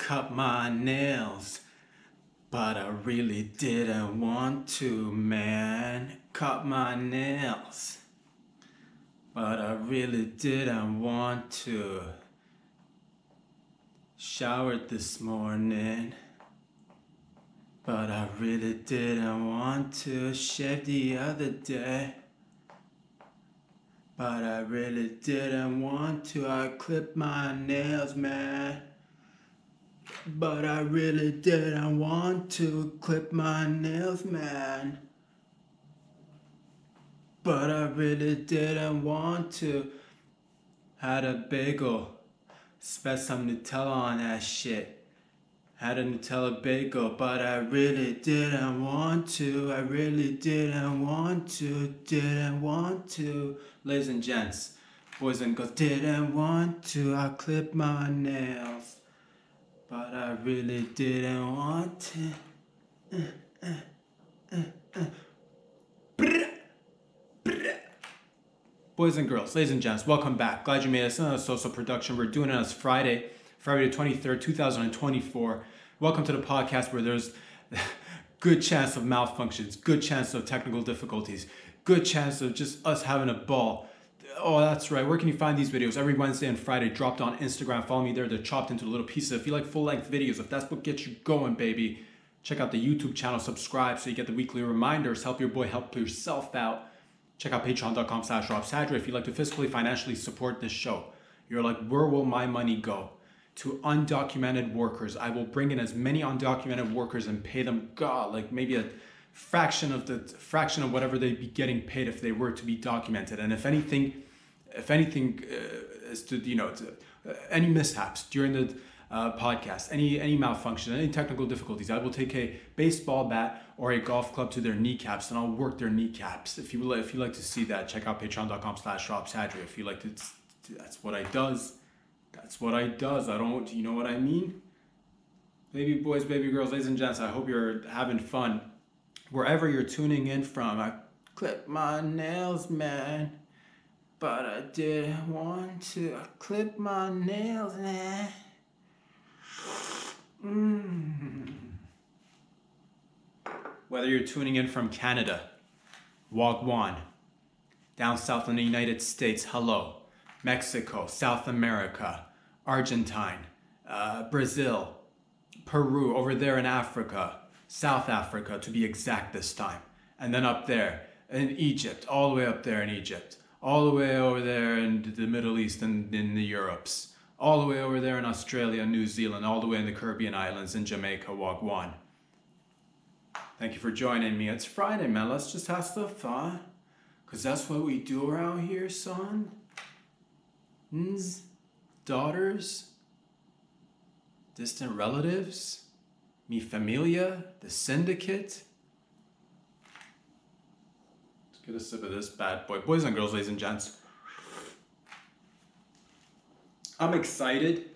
cut my nails, but I really didn't want to, man. Cut my nails, but I really didn't want to. Showered this morning, but I really didn't want to. Shaved the other day, but I really didn't want to. I clipped my nails, man, but I really didn't want to. Clip my nails, man, but I really didn't want to. Had a bagel, spent some Nutella on that shit. Had a Nutella bagel, but I really didn't want to. I really didn't want to. Ladies and gents, boys and girls, didn't want to. I clipped my nails, but I really didn't want to. Boys and girls, ladies and gents, welcome back. Glad you made us another social production. We're doing it on Friday the 23rd, 2024. Welcome to the podcast where there's good chance of malfunctions, good chance of technical difficulties, good chance of just us having a ball. Oh, that's right. Where can you find these videos? Every Wednesday and Friday, dropped on Instagram. Follow me there. They're chopped into little pieces. If you like full-length videos, if that's what gets you going, baby, check out the YouTube channel. Subscribe so you get the weekly reminders. Help your boy help yourself out. Check out patreon.com/robsadra if you'd like to fiscally, financially support this show. You're like, where will my money go? To undocumented workers. I will bring in as many undocumented workers and pay them, God, like maybe a fraction of whatever they'd be getting paid if they were to be documented. And if anything is to any mishaps during the podcast, any malfunction, any technical difficulties, I will take a baseball bat or a golf club to their kneecaps and I'll work their kneecaps. If you like to see that, check out patreon.com/robsadra. If you like to, that's what I does. That's what I does. I don't, you know what I mean? Baby boys, baby girls, ladies and gents, I hope you're having fun. Wherever you're tuning in from, I clip my nails, man, but I didn't want to. I clip my nails, man. Whether you're tuning in from Canada, Wagwan, down south in the United States, hello, Mexico, South America, Argentine, Brazil, Peru, over there in Africa, South Africa to be exact this time, and then up there in Egypt, all the way up there in Egypt, all the way over there in the Middle East and in the Europes, all the way over there in Australia, New Zealand, all the way in the Caribbean islands, in Jamaica, Wagwan. Thank you for joining me. It's Friday, man. Let's just have some fun, because that's what we do around here, son. Daughters, distant relatives, mi familia, the syndicate. Let's get a sip of this bad boy. Boys and girls, ladies and gents. I'm excited,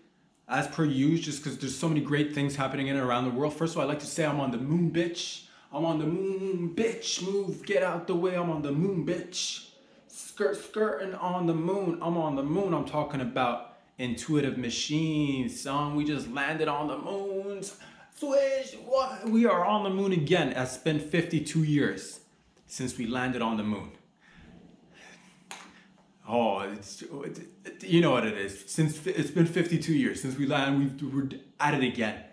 as per usual, just because there's so many great things happening in and around the world. First of all, I'd like to say I'm on the moon, bitch. I'm on the moon, bitch. Move, get out the way. I'm on the moon, bitch. Skirting on the moon. I'm on the moon. I'm talking about intuitive machines, son. We just landed on the moon. Swish. What? We are on the moon again. It's been 52 years since we landed on the moon. Oh, you know what it is. Since it's been 52 years since we landed, we're at it again.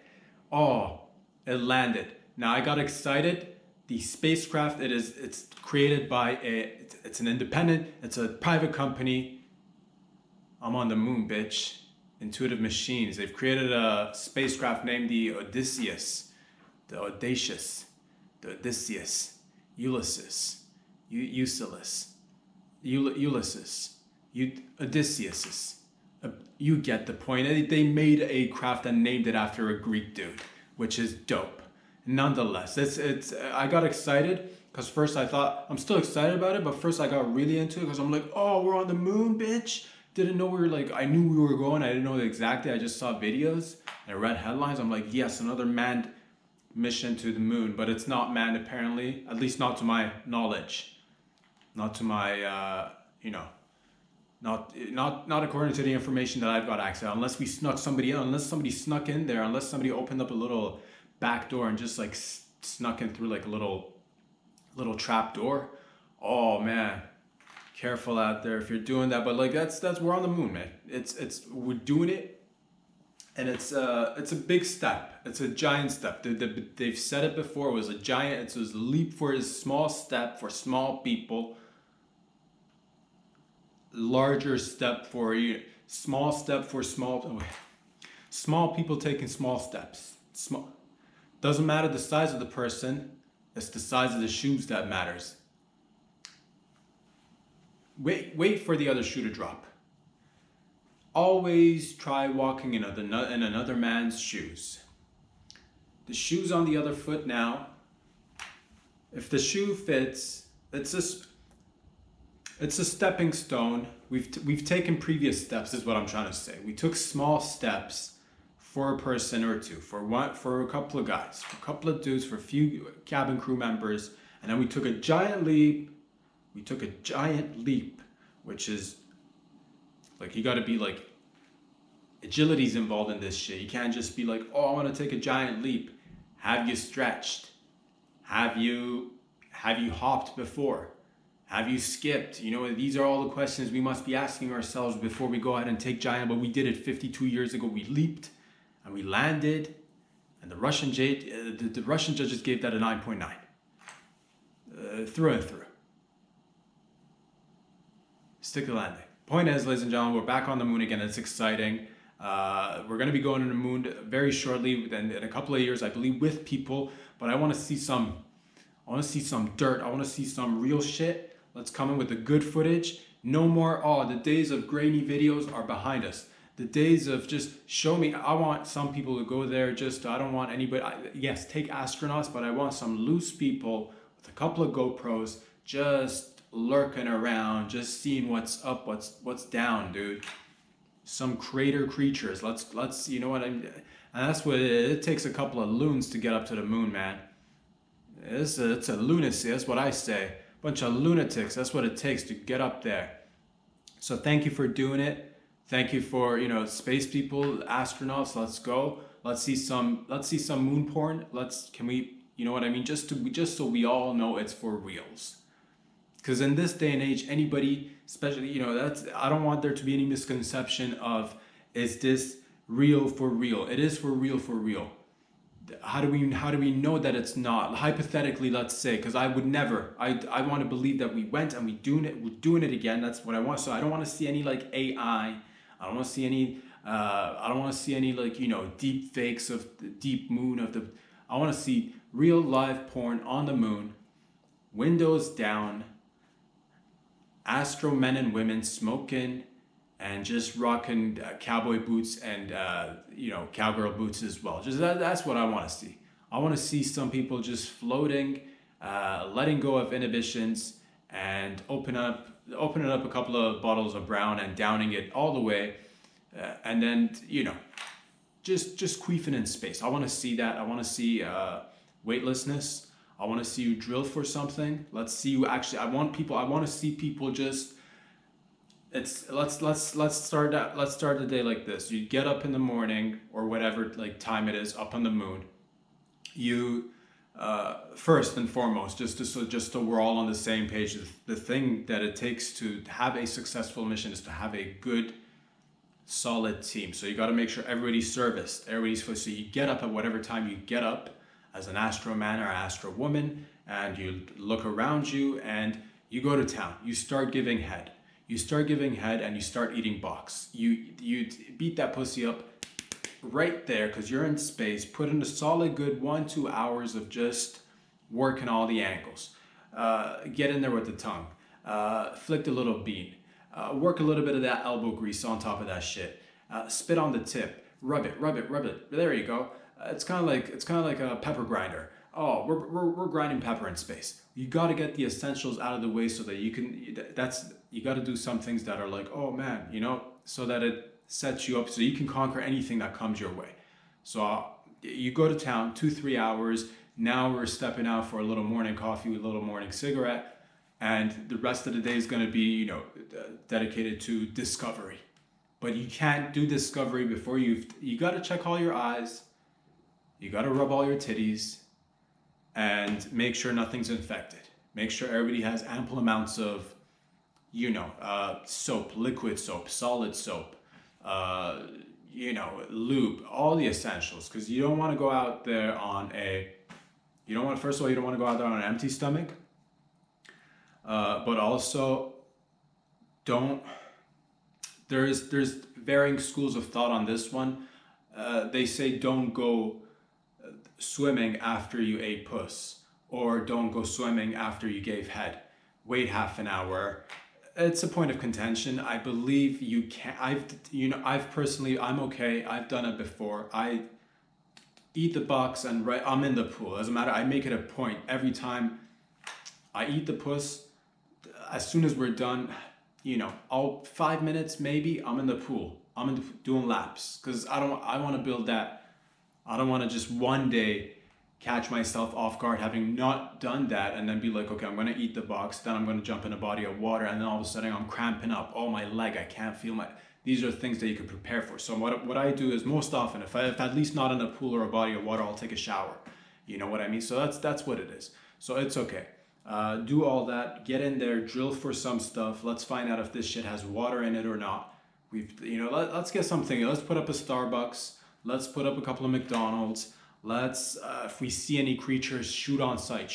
Oh, it landed. Now I got excited. The spacecraft, it's created by it's an independent, it's a private company. I'm on the moon, bitch. Intuitive Machines. They've created a spacecraft named the Odysseus, Ulysses, Odysseus. You get the point. They made a craft and named it after a Greek dude, which is dope. Nonetheless, I got excited because first I thought, I'm still excited about it, but first I got really into it because I'm like, oh, we're on the moon, bitch. Didn't know we were like, I knew we were going. I didn't know exactly. I just saw videos and I read headlines. I'm like, yes, another manned mission to the moon, but it's not manned apparently, at least not to my knowledge. Not to my, not not according to the information that I've got access. Unless we snuck somebody in, unless somebody snuck in there, unless somebody opened up a little back door and just like snuck in through like a little trap door. Oh man, careful out there if you're doing that. But like that's we're on the moon, man. We're doing it, and it's a big step. It's a giant step. They've said it before. It was a giant. It was a leap for a small step for small people. Larger step for you. Small step for small people taking small steps. Small. Doesn't matter the size of the person. It's the size of the shoes that matters. Wait for the other shoe to drop. Always try walking in another man's shoes. The shoe's on the other foot now. If the shoe fits, it's a stepping stone. We've taken previous steps, is what I'm trying to say. We took small steps for a person or two, for a couple of guys, for a couple of dudes, for a few cabin crew members, and then we took a giant leap. Which is like, you got to be like, agility's involved in this shit. You can't just be like, oh, I want to take a giant leap. Have you stretched? Have you hopped before? Have you skipped? You know, these are all the questions we must be asking ourselves before we go ahead and take giant. But we did it 52 years ago. We leaped and we landed, and the Russian judges gave that a 9.9. Through and through. Stick the landing. Point is, ladies and gentlemen, we're back on the moon again. It's exciting. We're going to be going to the moon very shortly, in a couple of years, I believe, with people. But I want to see some dirt. I want to see some real shit. Let's come in with the good footage. No more, the days of grainy videos are behind us. The days of just show me. I want some people to go there. I don't want anybody. Yes, take astronauts, but I want some loose people with a couple of GoPros just lurking around, just seeing what's up, what's down, dude. Some crater creatures. Let's you know what I'm. And that's what it takes. A couple of loons to get up to the moon, man. It's a lunacy. That's what I say. Bunch of lunatics. That's what it takes to get up there. So thank you for doing it. Thank you for space people, astronauts. Let's go. Let's see some moon porn. Can we you know what I mean? Just so we all know it's for reals. Because in this day and age, anybody, especially, I don't want there to be any misconception of, is this real for real? It is for real for real. How do we know that it's not? Hypothetically, let's say, because I would never. I want to believe that we went and we're doing it again. That's what I want. So I don't want to see any like AI. I don't want to see any. I don't want to see any like deep fakes of the deep moon of the. I want to see real live porn on the moon, windows down. Astro men and women smoking and just rocking cowboy boots and cowgirl boots as well. Just that's what I want to see. I want to see some people just floating, letting go of inhibitions, and opening up a couple of bottles of brown and downing it all the way, and then just queefing in space. I want to see that. I want to see weightlessness. I want to see you drill for something. Let's see you actually. I want to see people just. Let's start the day like this. You get up in the morning or whatever like time it is up on the moon. You first and foremost, just so we're all on the same page. The thing that it takes to have a successful mission is to have a good, solid team. So you got to make sure everybody's serviced. So you get up at whatever time you get up. As an astro man or astro woman, and you look around you and you go to town. You start giving head. And you start eating box. You beat that pussy up right there because you're in space. Put in a solid good 1-2 hours of just working all the angles. Get in there with the tongue. Flick a little bean. Work a little bit of that elbow grease on top of that shit. Spit on the tip. Rub it. There you go. It's kind of like a pepper grinder. Oh, we're grinding pepper in space. You got to get the essentials out of the way so that you got to do some things that are like, oh man, so that it sets you up so you can conquer anything that comes your way. So you go to town 2-3 hours. Now we're stepping out for a little morning coffee, a little morning cigarette, and the rest of the day is going to be, dedicated to discovery. But you can't do discovery before you got to check all your I's, you got to rub all your titties, and make sure nothing's infected. Make sure everybody has ample amounts of, soap, liquid soap, solid soap, lube, all the essentials. Because you don't want to go out there you don't want to go out there on an empty stomach. But also, there's varying schools of thought on this one. They say don't go swimming after you ate puss, or don't go swimming after you gave head. Wait half an hour. It's a point of contention. I believe you can. I'm okay. I've done it before. I eat the box and I'm in the pool. Doesn't matter. I make it a point every time I eat the puss. As soon as we're done, all 5 minutes maybe, I'm in the pool. Doing laps, because I want to build that. I don't want to just one day catch myself off guard having not done that and then be like, okay, I'm going to eat the box, then I'm going to jump in a body of water, and then all of a sudden I'm cramping up. Oh, my leg, I can't feel my... These are things that you can prepare for. So what I do is most often, if at least not in a pool or a body of water, I'll take a shower. You know what I mean? So that's what it is. So it's okay. Do all that, get in there, drill for some stuff. Let's find out if this shit has water in it or not. Let's get something. Let's put up a Starbucks. Let's put up a couple of McDonald's. Let's, if we see any creatures, shoot on sight.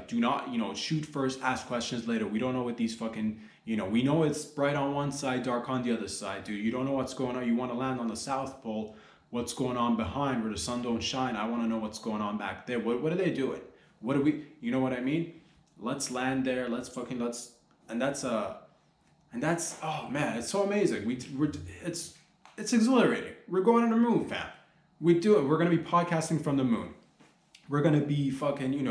Do not, shoot first, ask questions later. We don't know what these fucking, we know it's bright on one side, dark on the other side, dude. You don't know what's going on. You want to land on the South Pole. What's going on behind where the sun don't shine? I want to know what's going on back there. What are they doing? What do we, you know what I mean? Let's land there. And that's, oh man, it's so amazing. It's exhilarating. We're going on the moon, fam. We do it. We're going to be podcasting from the moon. We're going to be fucking,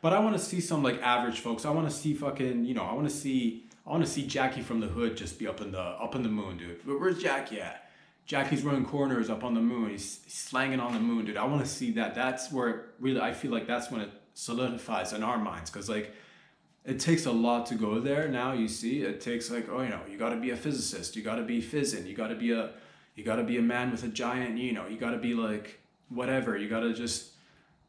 but I want to see some like average folks. I want to see fucking, I want to see Jackie from the hood just be up in the moon, dude. But where's Jackie at? Jackie's running corners up on the moon. He's slanging on the moon, dude. I want to see that. That's where really, I feel like that's when it solidifies in our minds. Cause like, it takes a lot to go there. Now you see, it takes like, you got to be a physicist. You got to be fizzing. You got to be a man with a giant, you got to be like, whatever. You got to just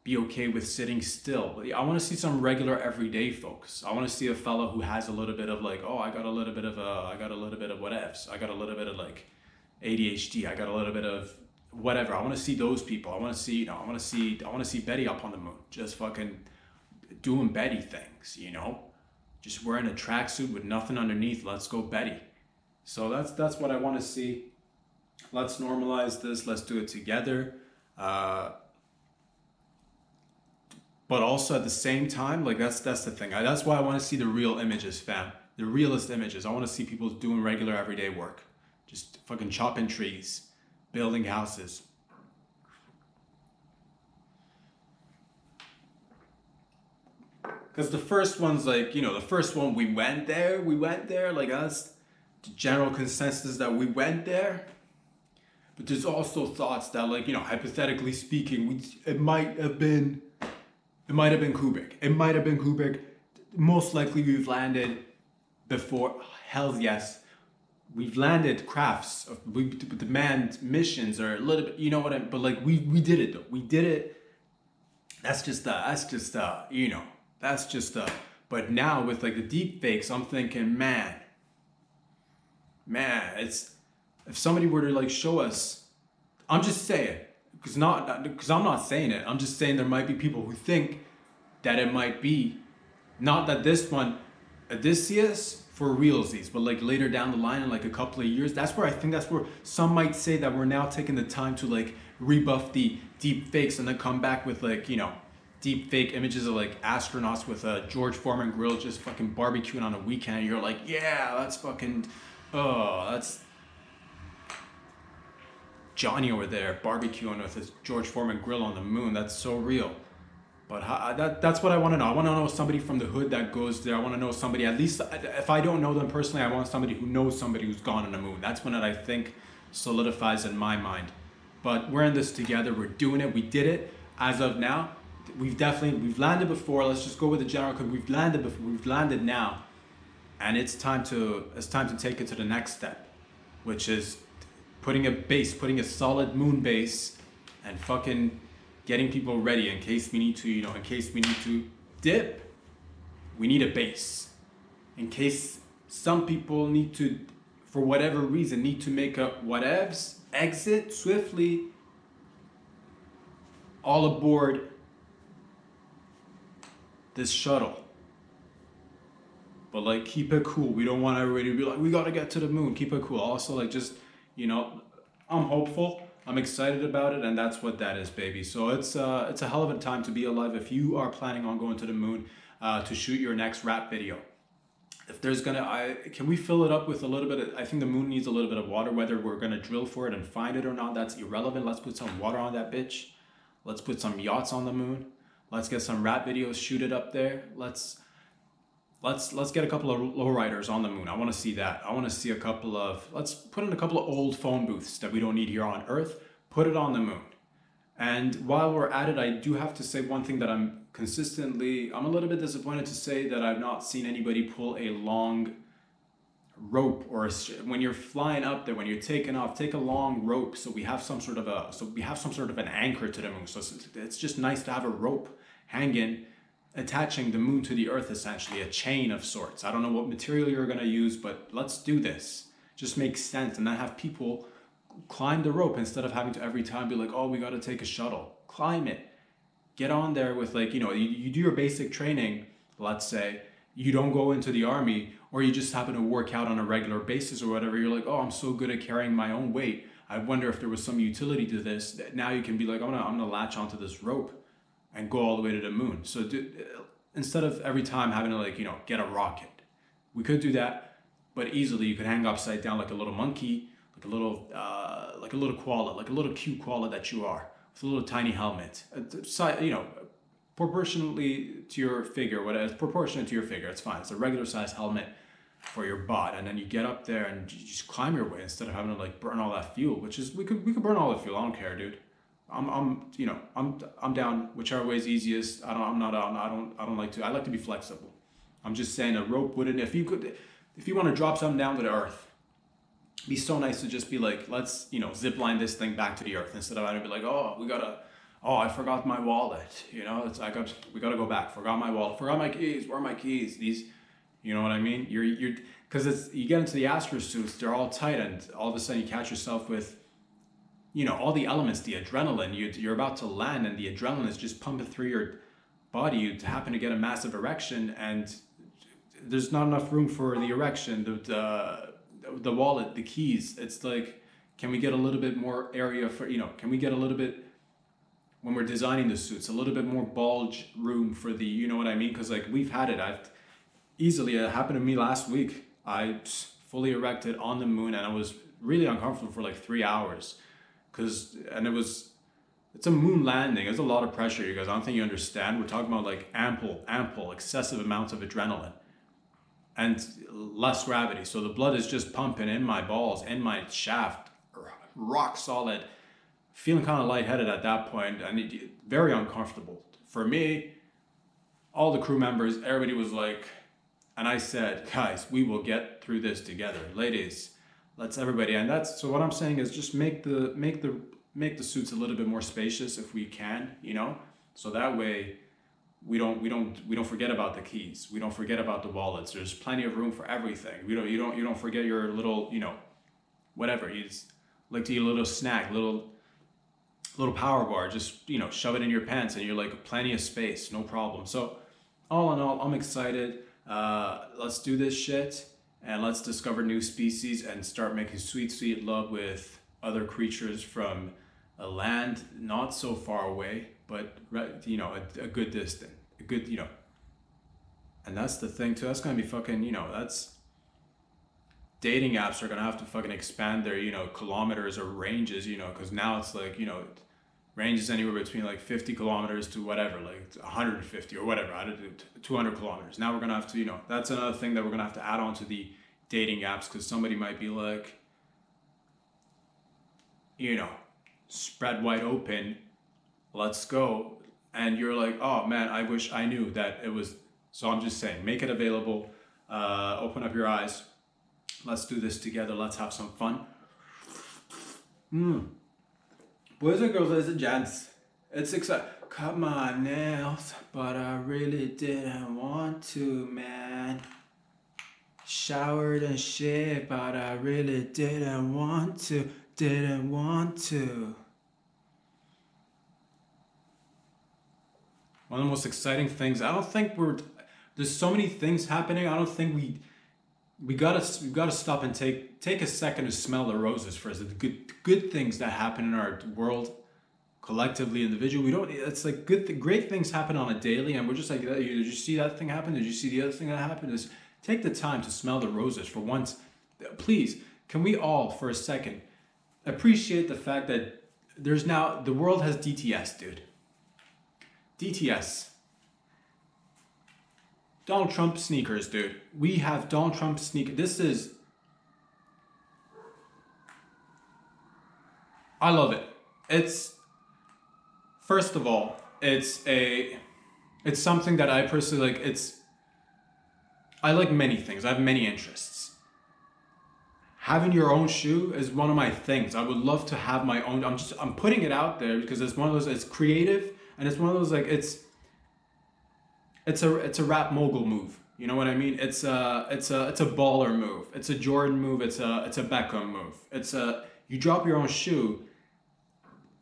be okay with sitting still. I want to see some regular everyday folks. I want to see a fellow who has a little bit of like, I got a little bit of whatevs. I got a little bit of like ADHD. I got a little bit of whatever. I want to see those people. I want to see, I want to see Betty up on the moon, just fucking doing Betty things, just wearing a tracksuit with nothing underneath. Let's go Betty. So that's what I want to see. Let's normalize this. Let's do it together. But also at the same time, like that's the thing. That's why I want to see the real images, fam. The realest images. I want to see people doing regular everyday work. Just fucking chopping trees, building houses. Because the first one's like, the first one we went there, like that's the general consensus that we went there. But there's also thoughts that like, hypothetically speaking, it might have been Kubrick. It might have been Kubrick. Most likely we've landed before. Hell yes. We've landed crafts. We demand missions or a little bit, but like we did it though. We did it. That's just but now with like the deep fakes, I'm thinking, man, it's, if somebody were to like show us, I'm just saying, because I'm not saying it. I'm just saying there might be people who think that it might be, not that this one, Odysseus for realsies, but like later down the line in like a couple of years, that's where some might say that we're now taking the time to like rebuff the deep fakes and then come back with like, deep fake images of like astronauts with a George Foreman grill just fucking barbecuing on a weekend. You're like, yeah, that's fucking, that's Johnny over there barbecuing with his George Foreman grill on the moon. That's so real. But that's what I want to know. I want to know somebody from the hood that goes there. I want to know somebody, at least if I don't know them personally, I want somebody who knows somebody who's gone on the moon. That's when it, I think, solidifies in my mind. But we're in this together. We're doing it. We did it. As of now, we've landed before. Let's just go with the general code. We've landed before. We've landed now, and it's time to take it to the next step, which is putting a solid moon base, and fucking getting people ready in case we need to, in case we need to dip. We need a base. In case some people need to, for whatever reason, need to make a whatevs, exit swiftly. All aboard this shuttle. But like, keep it cool. We don't want everybody to be like, we gotta get to the moon. Keep it cool. Also, like, just, I'm hopeful. I'm excited about it, and that's what that is, baby. So it's a hell of a time to be alive if you are planning on going to the moon to shoot your next rap video. If there's can we fill it up with a little bit of, I think the moon needs a little bit of water. Whether we're gonna drill for it and find it or not, that's irrelevant. Let's put some water on that bitch. Let's put some yachts on the moon. Let's get some rap videos, shoot it up there. Let's get a couple of lowriders on the moon. I want to see that. I want to see let's put in a couple of old phone booths that we don't need here on Earth. Put it on the moon. And while we're at it, I do have to say one thing that I'm a little bit disappointed to say that I've not seen anybody pull a long rope, or when you're flying up there, when you're taking off, take a long rope so we have some sort of an anchor to the moon. So it's just nice to have a rope hanging, attaching the moon to the Earth, essentially a chain of sorts. I don't know what material you're going to use, but let's do this. Just makes sense, and then have people climb the rope instead of having to every time be like, oh, we got to take a shuttle. Climb it. Get on there with, like, you do your basic training. Let's say you don't go into the army, or you just happen to work out on a regular basis or whatever. You're like, oh, I'm so good at carrying my own weight. I wonder if there was some utility to this. Now you can be like, I'm gonna latch onto this rope and go all the way to the moon. So instead of every time having to get a rocket, we could do that, but easily you could hang upside down like a little monkey, like a little koala, like a little cute koala that you are, with a little tiny helmet, proportionately to your figure. It's proportionate to your figure. It's fine. It's a regular size helmet for your butt, and then you get up there and you just climb your way instead of having to burn all that fuel. Which is we could burn all the fuel. I don't care, dude. I'm down whichever way is easiest. I like to be flexible. I'm just saying a rope wouldn't, if you want to drop something down to the Earth, it'd be so nice to just be like, let's zip line this thing back to the Earth, instead of having to be like, I forgot my wallet. We gotta go back. Forgot my wallet. Forgot my keys. Where are my keys? These, you know what I mean? Because you get into the astrosuits, they're all tight, and all of a sudden you catch yourself with, all the elements, the adrenaline. You're about to land, and the adrenaline is just pumping through your body. You happen to get a massive erection, and there's not enough room for the erection, the wallet, the keys. It's like, can we get a little bit more area for, can we get a little bit, when we're designing the suits, a little bit more bulge room for the, you know what I mean? Because we've had it. It happened to me last week. I fully erected on the moon, and I was really uncomfortable for 3 hours. It's a moon landing. There's a lot of pressure, you guys. I don't think you understand. We're talking about ample, excessive amounts of adrenaline and less gravity. So the blood is just pumping in my balls, in my shaft, rock solid. Feeling kind of lightheaded at that point, and very uncomfortable. For me, all the crew members, everybody was like, and I said, guys, we will get through this together. Ladies, let's everybody. And so what I'm saying is just make the suits a little bit more spacious if we can, so that way we don't forget about the keys. We don't forget about the wallets. There's plenty of room for everything. You don't forget your little, whatever. You just like to eat a little snack, little power bar, just shove it in your pants, and you're like, plenty of space, no problem. So all in all, I'm excited. Let's do this shit, and let's discover new species and start making sweet love with other creatures from a land not so far away, but a good distance, and that's the thing too. That's gonna be fucking, that's, dating apps are gonna have to fucking expand their, kilometers or ranges, because now it's like, ranges anywhere between 50 kilometers to whatever, 150 or whatever, 200 kilometers. Now we're gonna have to, that's another thing that we're gonna have to add on to the dating apps, because somebody might be like, spread wide open, let's go. and you're like, oh man, I wish I knew that it was. So I'm just saying, make it available. Open up your eyes. Let's do this together. Let's have some fun. Boys and girls, ladies and gents, it's exciting. Cut my nails, but I really didn't want to, man. Showered and shit, but I really didn't want to. Didn't want to. One of the most exciting things. I don't think there's so many things happening. I don't think we gotta stop and take a second to smell the roses first. The good things that happen in our world, collectively, individually. We don't. It's like great things happen on a daily, and we're just like, did you see that thing happen? Did you see the other thing that happened? Is take the time to smell the roses for once. Please, can we all for a second appreciate the fact that there's now the world has DTS, dude. DTS. Donald Trump sneakers, dude. We have Donald Trump sneakers. This is... I love it. It's... First of all, it's something that I personally like. I like many things. I have many interests. Having your own shoe is one of my things. I would love to have my own. I'm putting it out there because it's one of those, it's creative, and it's one of those like it's a rap mogul move. You know what I mean? It's a baller move. It's a Jordan move. It's a Beckham move. You drop your own shoe.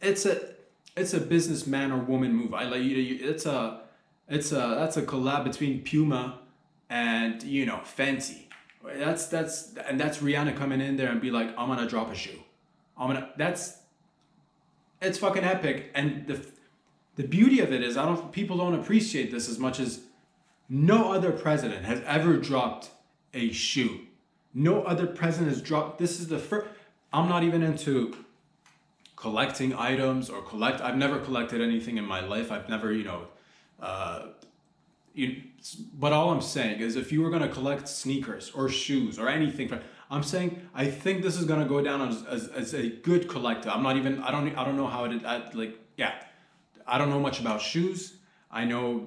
It's a businessman or woman move. I like you. That's a collab between Puma and Fenty. That's Rihanna coming in there and be like, I'm gonna drop a shoe. It's fucking epic. And the beauty of it is people don't appreciate this as much as no other president has ever dropped a shoe. No other president has dropped. This is the first. I'm not even into collecting items or I've never collected anything in my life. I've never, but all I'm saying is if you were going to collect sneakers or shoes or anything, I'm saying I think this is going to go down as a good collector. I don't know how I don't know much about shoes. I know,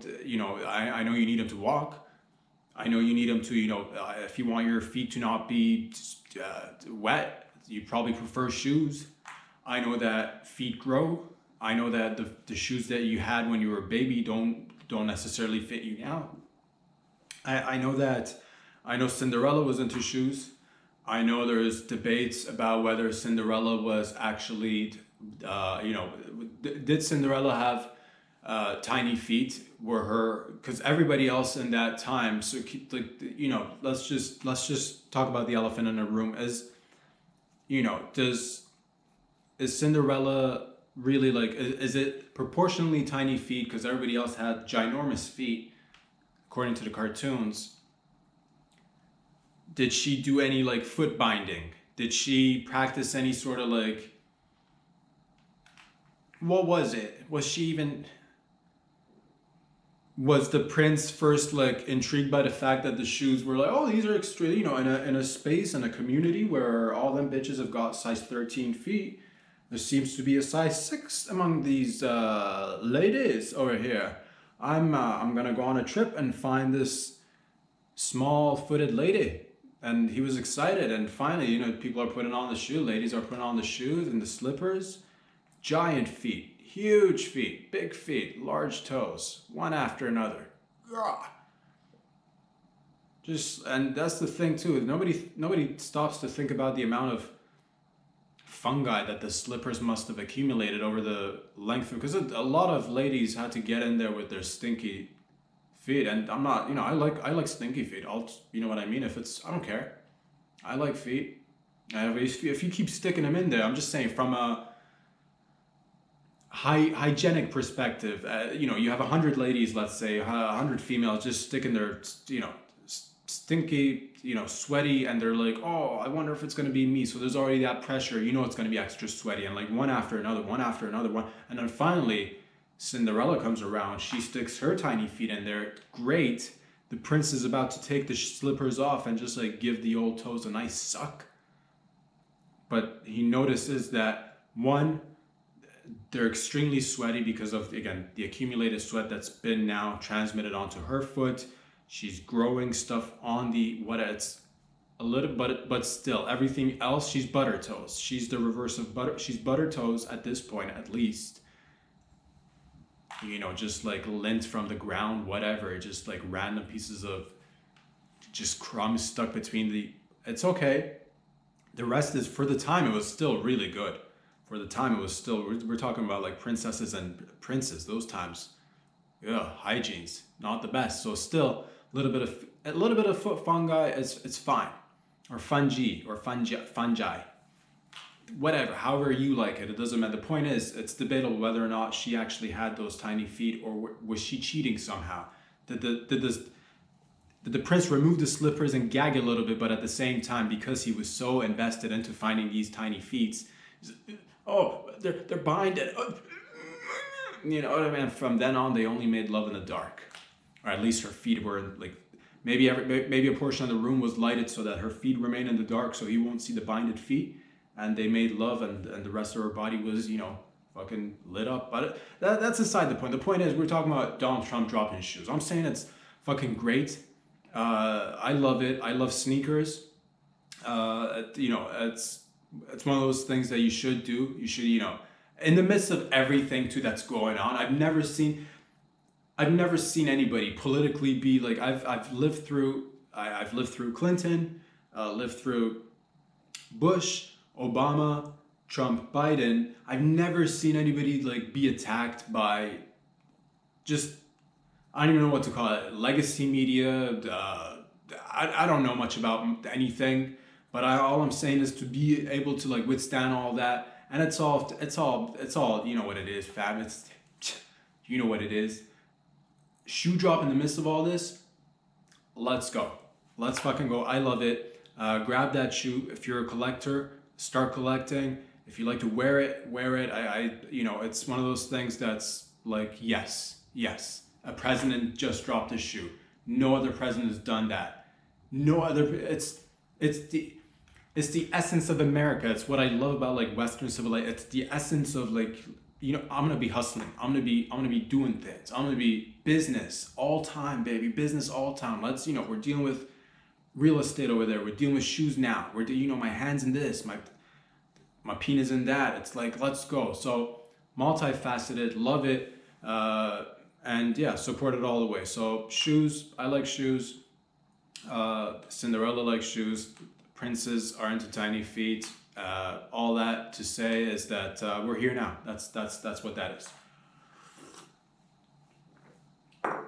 I know you need them to walk. I know you need them to, if you want your feet to not be wet, you probably prefer shoes. I know that feet grow. I know that the shoes that you had when you were a baby don't necessarily fit you now. I know Cinderella was into shoes. I know there's debates about whether Cinderella was actually, did Cinderella have tiny feet? Because everybody else in that time, so let's just talk about the elephant in the room. Is Cinderella really is it proportionally tiny feet because everybody else had ginormous feet according to the cartoons? Did she do any foot binding? Did she practice any sort of what was it? Was the prince first intrigued by the fact that the shoes were these are extreme, in a space, in a community where all them bitches have got size 13 feet. There seems to be a size 6 among these ladies over here. I'm gonna go on a trip and find this small-footed lady. And he was excited, and finally, people are putting on the shoe. Ladies are putting on the shoes and the slippers. Giant feet, huge feet, big feet, large toes, one after another. And that's the thing too. Nobody stops to think about the amount of fungi that the slippers must have accumulated over the length of, because a lot of ladies had to get in there with their stinky feet, and I'm not, I like stinky feet. You know what I mean? I don't care. I like feet. If you keep sticking them in there, I'm just saying from a hygienic perspective, you have 100 ladies, let's say 100 females just sticking their, stinky, sweaty, and they're like, oh, I wonder if it's going to be me. So there's already that pressure, it's going to be extra sweaty, and one after another, and then finally Cinderella comes around. She sticks her tiny feet in there. Great. The prince is about to take the slippers off and just give the old toes a nice suck. But he notices that one, they're extremely sweaty because of, again, the accumulated sweat that's been now transmitted onto her foot. She's growing stuff on the, what it's a little, but still everything else, she's butter toes. She's the reverse of butter. She's butter toes at this point, at least. You know, just like lint from the ground, whatever, just like random pieces of just crumbs stuck between the, it's okay. The rest is, for the time, it was still really good. For the time, it was still, we're talking about like princesses and princes, those times. Yeah, hygiene's not the best. So still a little bit of foot fungi, it's fine. Or fungi, whatever, however you like it, it doesn't matter. The point is, it's debatable whether or not she actually had those tiny feet, or was she cheating somehow? Did the prince remove the slippers and gag a little bit, but at the same time, because he was so invested into finding these tiny feet, oh, they're binded. You know what I mean? From then on, they only made love in the dark, or at least her feet were like, maybe a portion of the room was lighted so that her feet remain in the dark, so he won't see the binded feet. And they made love, and the rest of her body was, you know, fucking lit up. But that's aside the point. The point is, we're talking about Donald Trump dropping his shoes. I'm saying it's fucking great. I love it. I love sneakers. You know, it's one of those things that you should do. You should, you know, in the midst of everything too that's going on. I've never seen anybody politically be like, I've lived through Clinton, lived through Bush, Obama, Trump, Biden. I've never seen anybody like be attacked by just, I don't even know what to call it, legacy media. I don't know much about anything, but all I'm saying is to be able to like withstand all that, and it's all you know what it is, fam. It's, you know what it is. Shoe drop in the midst of all this. Let's go. Let's fucking go. I love it. Grab that shoe. If you're a collector, start collecting. If you like to wear it, wear it. I you know, it's one of those things that's like, yes. A president just dropped his shoe. No other president has done that. No other, it's the essence of America. It's what I love about like Western civilization. It's the essence of like, you know, I'm gonna be hustling. I'm gonna be doing things. I'm gonna be business all time, baby. Business all time. Let's, you know, we're dealing with real estate over there. We're dealing with shoes now. We're, you know, my hands in this, my penis in that. It's like, let's go. So multifaceted, love it, and yeah, support it all the way. So shoes, I like shoes. Cinderella likes shoes. Princes are into tiny feet. All that to say is that we're here now. That's what that is.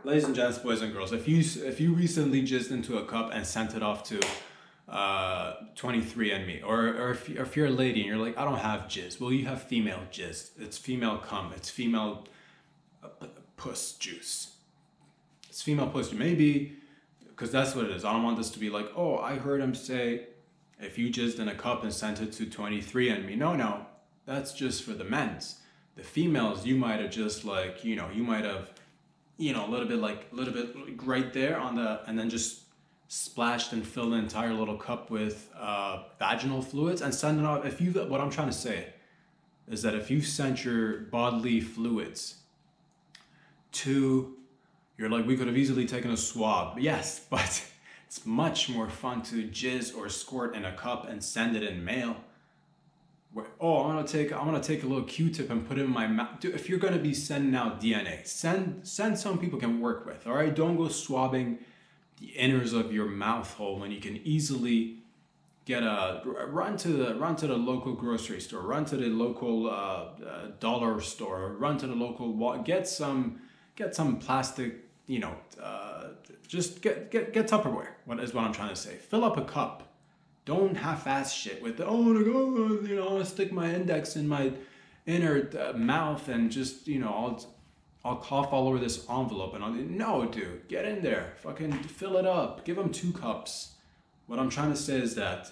Ladies and gents, boys and girls, if you recently jizzed into a cup and sent it off to 23andMe, or if you're a lady and you're like, I don't have jizz, well, you have female jizz. It's female cum. It's female puss juice. It's female puss juice. Maybe, because that's what it is. I don't want this to be like, oh, I heard him say, if you jizzed in a cup and sent it to 23andMe. No, that's just for the men's. The females, you might have just like, you know, a little bit right there on the, and then just splashed and filled the entire little cup with vaginal fluids and send it out. What I'm trying to say is that if you sent your bodily fluids to, you're like, we could have easily taken a swab. Yes, but it's much more fun to jizz or squirt in a cup and send it in mail. Oh, I'm gonna take a little Q-tip and put it in my mouth. Dude, if you're gonna be sending out DNA, send some people can work with. All right, don't go swabbing the inners of your mouth hole when you can easily get run to the local grocery store, run to the local dollar store, run to the local get some plastic. You know, just get Tupperware. What I'm trying to say? Fill up a cup. Don't half-ass shit with the, oh my god, you know, I want to stick my index in my inner mouth and just, you know, I'll cough all over this envelope and no, dude, get in there, fucking fill it up, give them 2 cups. What I'm trying to say is that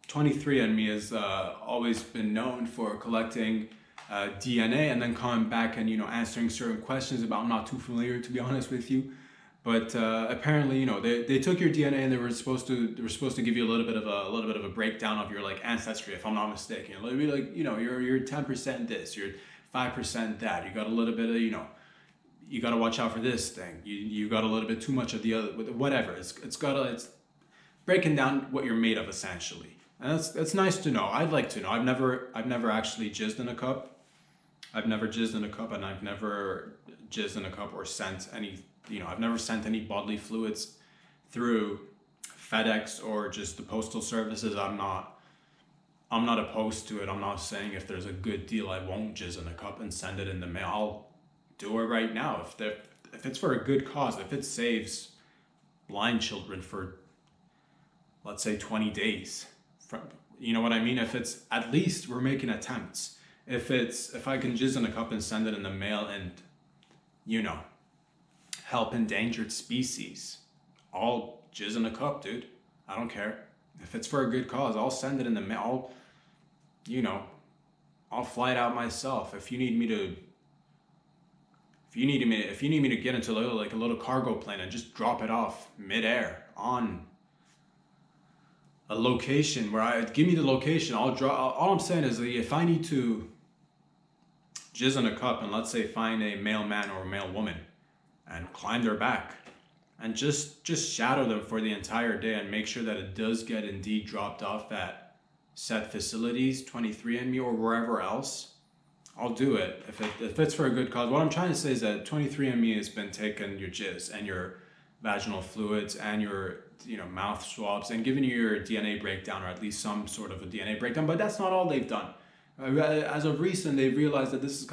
23andMe has always been known for collecting DNA and then coming back and, you know, answering certain questions about, I'm not too familiar, to be honest with you, But apparently, they took your DNA and they were supposed to give you a little bit of a breakdown of your like ancestry, if I'm not mistaken. It'll be like, you're 10% this, you're 5% that. You got a little bit of, you got to watch out for this thing. You got a little bit too much of the other, whatever. It's breaking down what you're made of essentially, and that's nice to know. I'd like to know. I've never actually jizzed in a cup. I've never jizzed in a cup, and I've never jizzed in a cup or sent any. I've never sent any bodily fluids through FedEx or just the postal services. I'm not opposed to it. I'm not saying if there's a good deal, I won't jizz in a cup and send it in the mail. I'll do it right now if it's for a good cause. If it saves blind children for, let's say, 20 days, you know what I mean? If it's, at least we're making attempts. If I can jizz in a cup and send it in the mail and help endangered species, I'll jizz in a cup, dude. I don't care. If it's for a good cause, I'll send it in the mail. I'll fly it out myself. If you need me to get into a little cargo plane and just drop it off midair on a location where give me the location, I'll drop. All I'm saying is that if I need to jizz in a cup and, let's say, find a male man or a male woman and climb their back and just shadow them for the entire day and make sure that it does get indeed dropped off at set facilities, 23andMe or wherever else, I'll do it if it's for a good cause. What I'm trying to say is that 23andMe has been taking your jizz and your vaginal fluids and your mouth swabs and giving you your DNA breakdown, or at least some sort of a DNA breakdown. But that's not all they've done. As of recent, they've realized that this is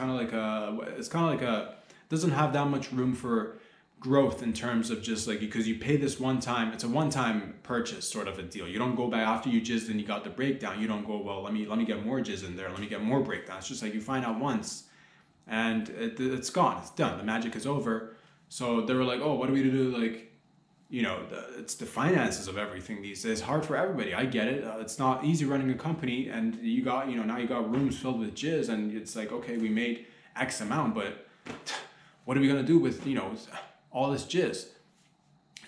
doesn't have that much room for growth in terms of just like, because you pay this one time, it's a one-time purchase sort of a deal. You don't go back after you jizzed and you got the breakdown. You don't go, well, let me get more jizz in there. Let me get more breakdown. It's just like you find out once and it's gone. It's done. The magic is over. So they were like, oh, what do we do? Like, it's the finances of everything these days. It's hard for everybody. I get it. It's not easy running a company, and you got, now you got rooms filled with jizz, and it's like, okay, we made X amount, but what are we going to do with, all this jizz?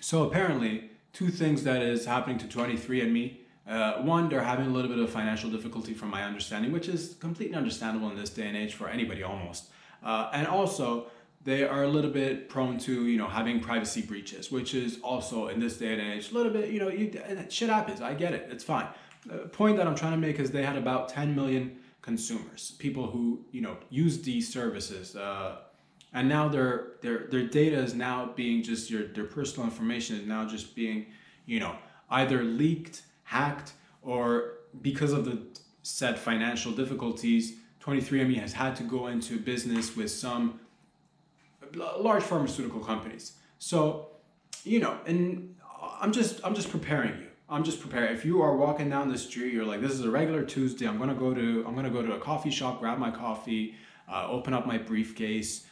So apparently, two things that is happening to 23andMe. One, they're having a little bit of financial difficulty from my understanding, which is completely understandable in this day and age for anybody almost. And also, they are a little bit prone to, having privacy breaches, which is also in this day and age a little bit, shit happens. I get it. It's fine. The point that I'm trying to make is they had about 10 million consumers, people who, use these services. And now their data is now being just their personal information is now just being, either leaked, hacked, or because of the said financial difficulties, 23andMe has had to go into business with some large pharmaceutical companies. So, and I'm just preparing you. I'm just preparing. If you are walking down the street, you're like, this is a regular Tuesday. I'm gonna go to a coffee shop, grab my coffee, open up my briefcase,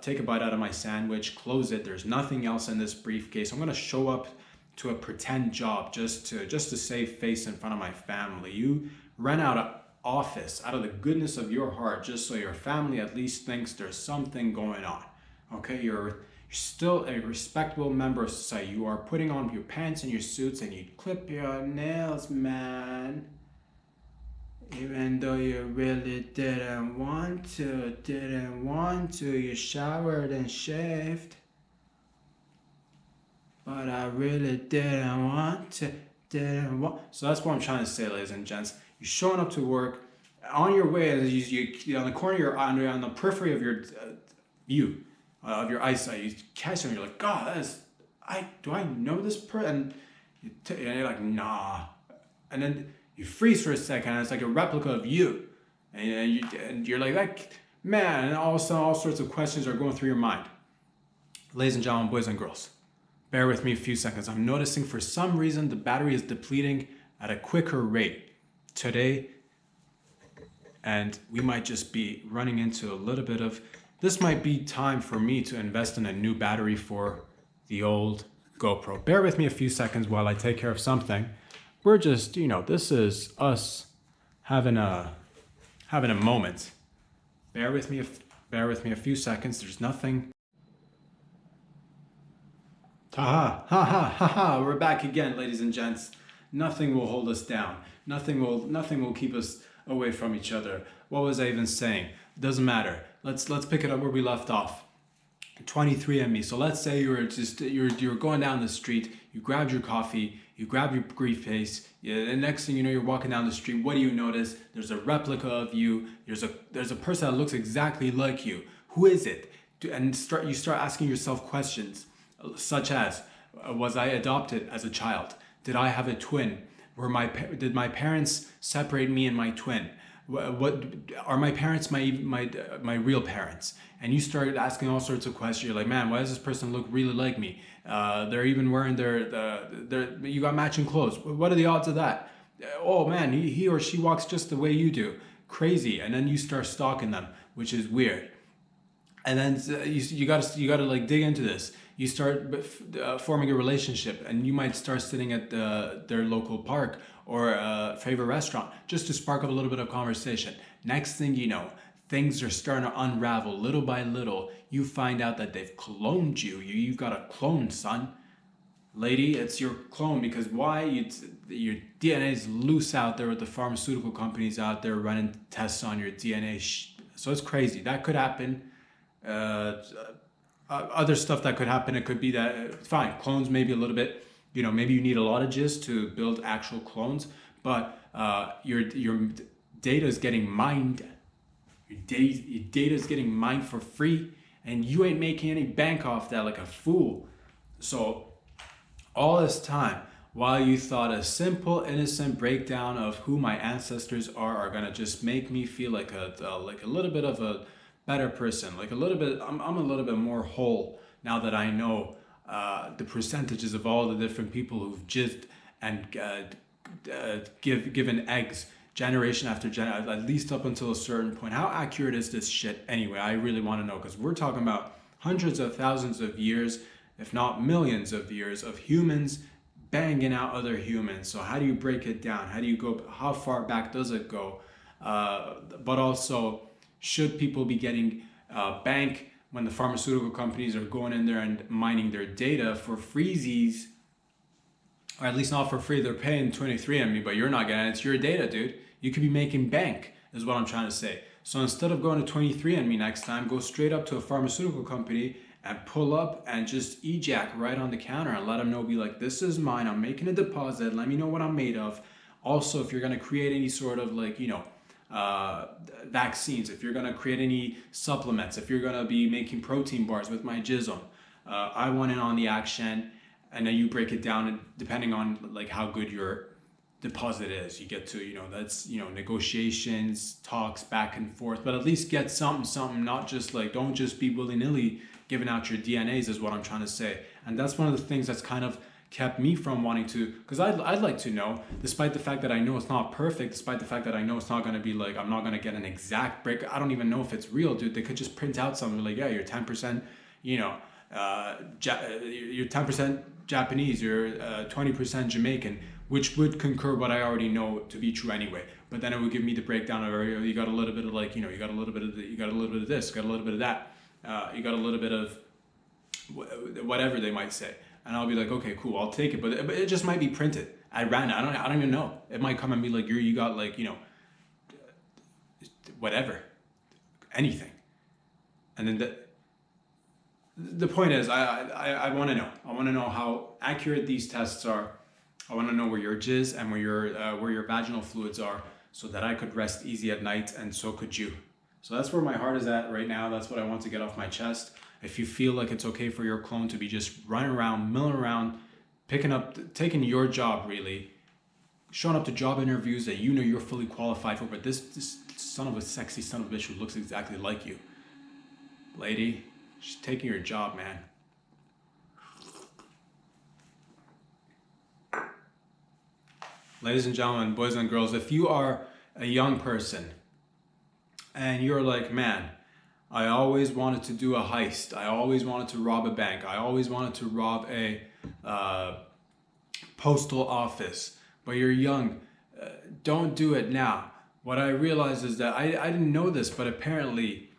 take a bite out of my sandwich, close it. There's nothing else in this briefcase. I'm gonna show up to a pretend job just to save face in front of my family. You rent out an office out of the goodness of your heart, just so your family at least thinks there's something going on. Okay, you're still a respectable member of society. You are putting on your pants and your suits and you clip your nails, man. Even though you really didn't want to, you showered and shaved. But I really didn't want to. So that's what I'm trying to say, ladies and gents. You're showing up to work, on your way, you on the corner of your eye, on the periphery of your view, of your eyesight, you catch them, you're like, God, do I know this person? And you're like, nah. And then you freeze for a second, and it's like a replica of you. And you're like, that man, and all of a sudden, all sorts of questions are going through your mind. Ladies and gentlemen, boys and girls, bear with me a few seconds. I'm noticing for some reason the battery is depleting at a quicker rate today, and we might just be running into a little bit of, this might be time for me to invest in a new battery for the old GoPro. Bear with me a few seconds while I take care of something. We're just, this is us having a moment. Bear with me a few seconds. There's nothing. Ha ha ha ha ha! We're back again, ladies and gents. Nothing will hold us down. Nothing will keep us away from each other. What was I even saying? Doesn't matter. Let's pick it up where we left off. 23andMe. So let's say you're going down the street. You grabbed your coffee. You grab your briefcase. The next thing you know, you're walking down the street. What do you notice? There's a replica of you. There's a person that looks exactly like you. Who is it? And you start asking yourself questions. Such as, was I adopted as a child? Did I have a twin? Did my parents separate me and my twin? What are my parents my real parents? And you started asking all sorts of questions. You're like, man, why does this person look really like me? They're even wearing you got matching clothes. What are the odds of that? Oh man, he or she walks just the way you do. Crazy. And then you start stalking them, which is weird. And then you gotta like dig into this. You start forming a relationship, and you might start sitting at their local park or favorite restaurant just to spark up a little bit of conversation. Next thing you know, things are starting to unravel little by little. You find out that they've cloned you. You've got a clone, son. Lady, it's your clone because why? Your DNA is loose out there with the pharmaceutical companies out there running tests on your DNA. So it's crazy. That could happen. Other stuff that could happen, it could be that fine, clones maybe a little bit, maybe you need a lot of jizz to build actual clones, but your data is getting mined. Your data is getting mined for free, and you ain't making any bank off that like a fool. So all this time, while you thought a simple, innocent breakdown of who my ancestors are gonna just make me feel like a little bit of a better person, like a little bit, I'm a little bit more whole now that I know the percentages of all the different people who've jizzed and given eggs generation after generation, at least up until a certain point. How accurate is this shit anyway? I really want to know, because we're talking about hundreds of thousands of years, if not millions of years, of humans banging out other humans. So how do you break it down? How do you go, how far back does it go? But also, should people be getting bank when the pharmaceutical companies are going in there and mining their data for freezies? Or at least not for free, they're paying 23andMe, but you're not getting it. It's your data, dude. You could be making bank, is what I'm trying to say. So instead of going to 23andMe next time, go straight up to a pharmaceutical company and pull up and just ejac right on the counter and let them know, be like, this is mine, I'm making a deposit, let me know what I'm made of. Also, if you're gonna create any sort of like, vaccines, if you're going to create any supplements, if you're going to be making protein bars with my jism, I want in on the action. And then you break it down, and depending on like how good your deposit is, you get to, that's, negotiations, talks back and forth, but at least get something, not just like, don't just be willy-nilly giving out your DNAs is what I'm trying to say. And that's one of the things that's kind of kept me from wanting to, because I'd like to know, despite the fact that I know it's not perfect, despite the fact that I know it's not going to be like, I'm not going to get an exact break. I don't even know if it's real, dude. They could just print out something like, yeah, you're 10%, you're 10% Japanese, you're 20% Jamaican, which would concur what I already know to be true anyway. But then it would give me the breakdown of, you got a little bit of like, you got a little bit of you got a little bit of this, got a little bit of that, you got a little bit of whatever they might say. And I'll be like, okay, cool, I'll take it. But it just might be printed at random. I don't even know. It might come and be like, you got like, whatever, anything. And then the point is, I want to know. I want to know how accurate these tests are. I want to know where your jizz and where your vaginal fluids are, so that I could rest easy at night, and so could you. So that's where my heart is at right now. That's what I want to get off my chest. If you feel like it's okay for your clone to be just running around, milling around, taking your job really, showing up to job interviews that you're fully qualified for, but this son of a sexy son of a bitch who looks exactly like you. Lady, she's taking your job, man. Ladies and gentlemen, boys and girls, if you are a young person and you're like, man, I always wanted to do a heist. I always wanted to rob a bank. I always wanted to rob a postal office. But you're young. Don't do it now. What I realized is that I didn't know this, but apparently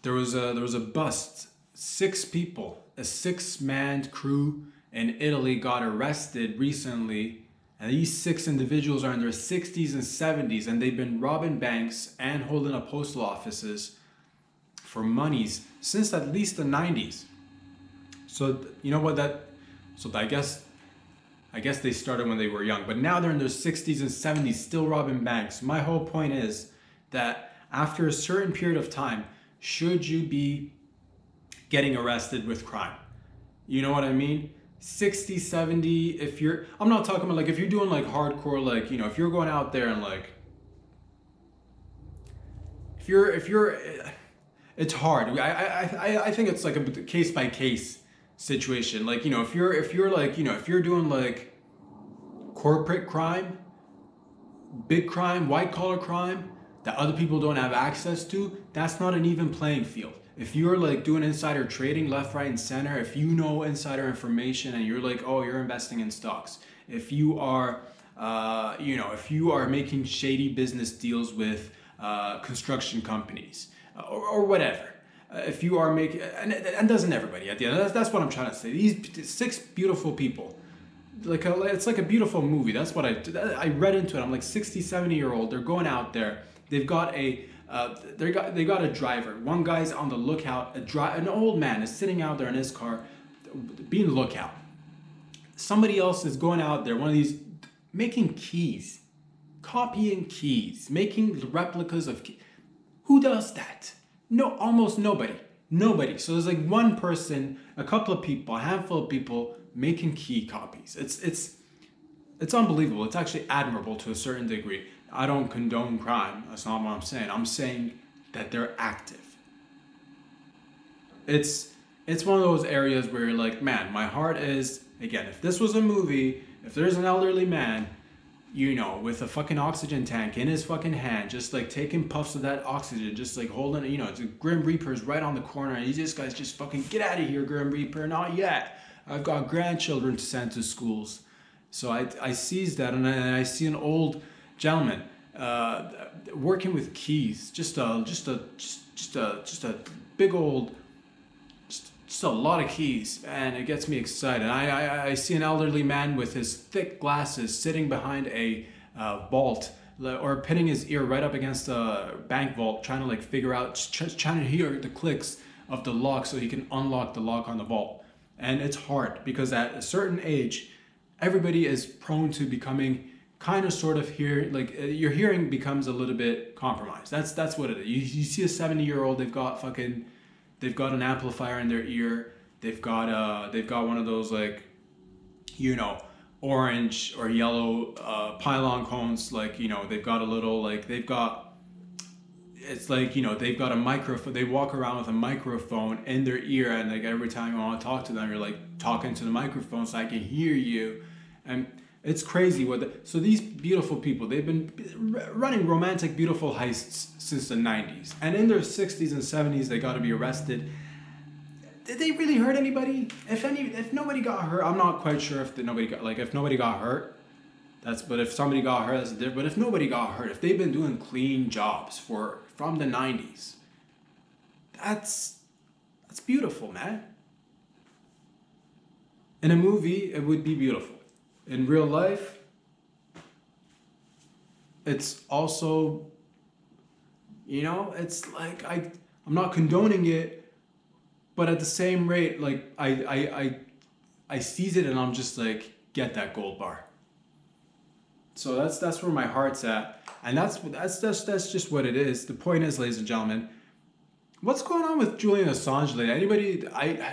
there was a bust. 6 people a 6-man crew in Italy got arrested recently, and these 6 individuals are in their 60s and 70s, and they've been robbing banks and holding up postal offices for monies since at least the 90s. So you know what I guess they started when they were young, but now they're in their 60s and 70s still robbing banks. My whole point is that after a certain period of time, should you be getting arrested with crime? You know what I mean? 60, 70, I'm not talking about like if you're doing like hardcore, like, you know, if you're going out there and like, if you're, it's hard. I think it's like a case by case situation. Like, you know, if you're like, you know, if you're doing like corporate crime, big crime, white collar crime that other people don't have access to, that's not an even playing field. If you're like doing insider trading left, right, and center, if you know insider information and you're like, oh, you're investing in stocks, if you are, you know, if you are making shady business deals with construction companies or whatever, if you are making, and doesn't everybody at the end, that's what I'm trying to say. These 6 beautiful people, like it's like a beautiful movie. That's what I read into it. I'm like 60, 70-year-old. They're going out there. They've got a they got a driver. One guy's on the lookout. An old man is sitting out there in his car, being lookout. Somebody else is going out there. One of these making keys, copying keys, making replicas of keys. Who does that? No, almost nobody. Nobody. So there's like one person, a couple of people, a handful of people making key copies. It's unbelievable. It's actually admirable to a certain degree. I don't condone crime. That's not what I'm saying. I'm saying that they're active. It's one of those areas where you're like, man, my heart is, again, if this was a movie, if there's an elderly man, you know, with a fucking oxygen tank in his fucking hand, just like taking puffs of that oxygen, just like holding it, you know, the Grim Reaper's right on the corner, and this guy's just fucking, get out of here, Grim Reaper, not yet. I've got grandchildren to send to schools. So I seized that, and I see an old gentleman working with keys, just a big old, just a lot of keys, and it gets me excited. I see an elderly man with his thick glasses sitting behind a vault, or pinning his ear right up against a bank vault, trying to like figure out, trying to hear the clicks of the lock so he can unlock the lock on the vault. And it's hard because at a certain age, everybody is prone to becoming kind of sort of your hearing becomes a little bit compromised. That's what it is. You see a 70-year-old, they've got an amplifier in their ear. They've got one of those, like, you know, orange or yellow pylon cones. Like, you know, they've got a little, like, it's like, you know, they've got a microphone. They walk around with a microphone in their ear, and like every time you want to talk to them, you're like talking to the microphone so I can hear you. And it's crazy so these beautiful people, they've been running romantic, beautiful heists since the 90s. And in their 60s and 70s, they got to be arrested. Did they really hurt anybody? If nobody got hurt, I'm not quite sure if nobody got hurt. But if somebody got hurt, that's different. But if nobody got hurt, if they've been doing clean jobs from the 90s, that's beautiful, man. In a movie, it would be beautiful. In real life, it's also, you know, it's like I'm not condoning it, but at the same rate, like I seize it and I'm just like, get that gold bar. So that's where my heart's at, and that's just what it is. The point is, ladies and gentlemen, what's going on with Julian Assange lately?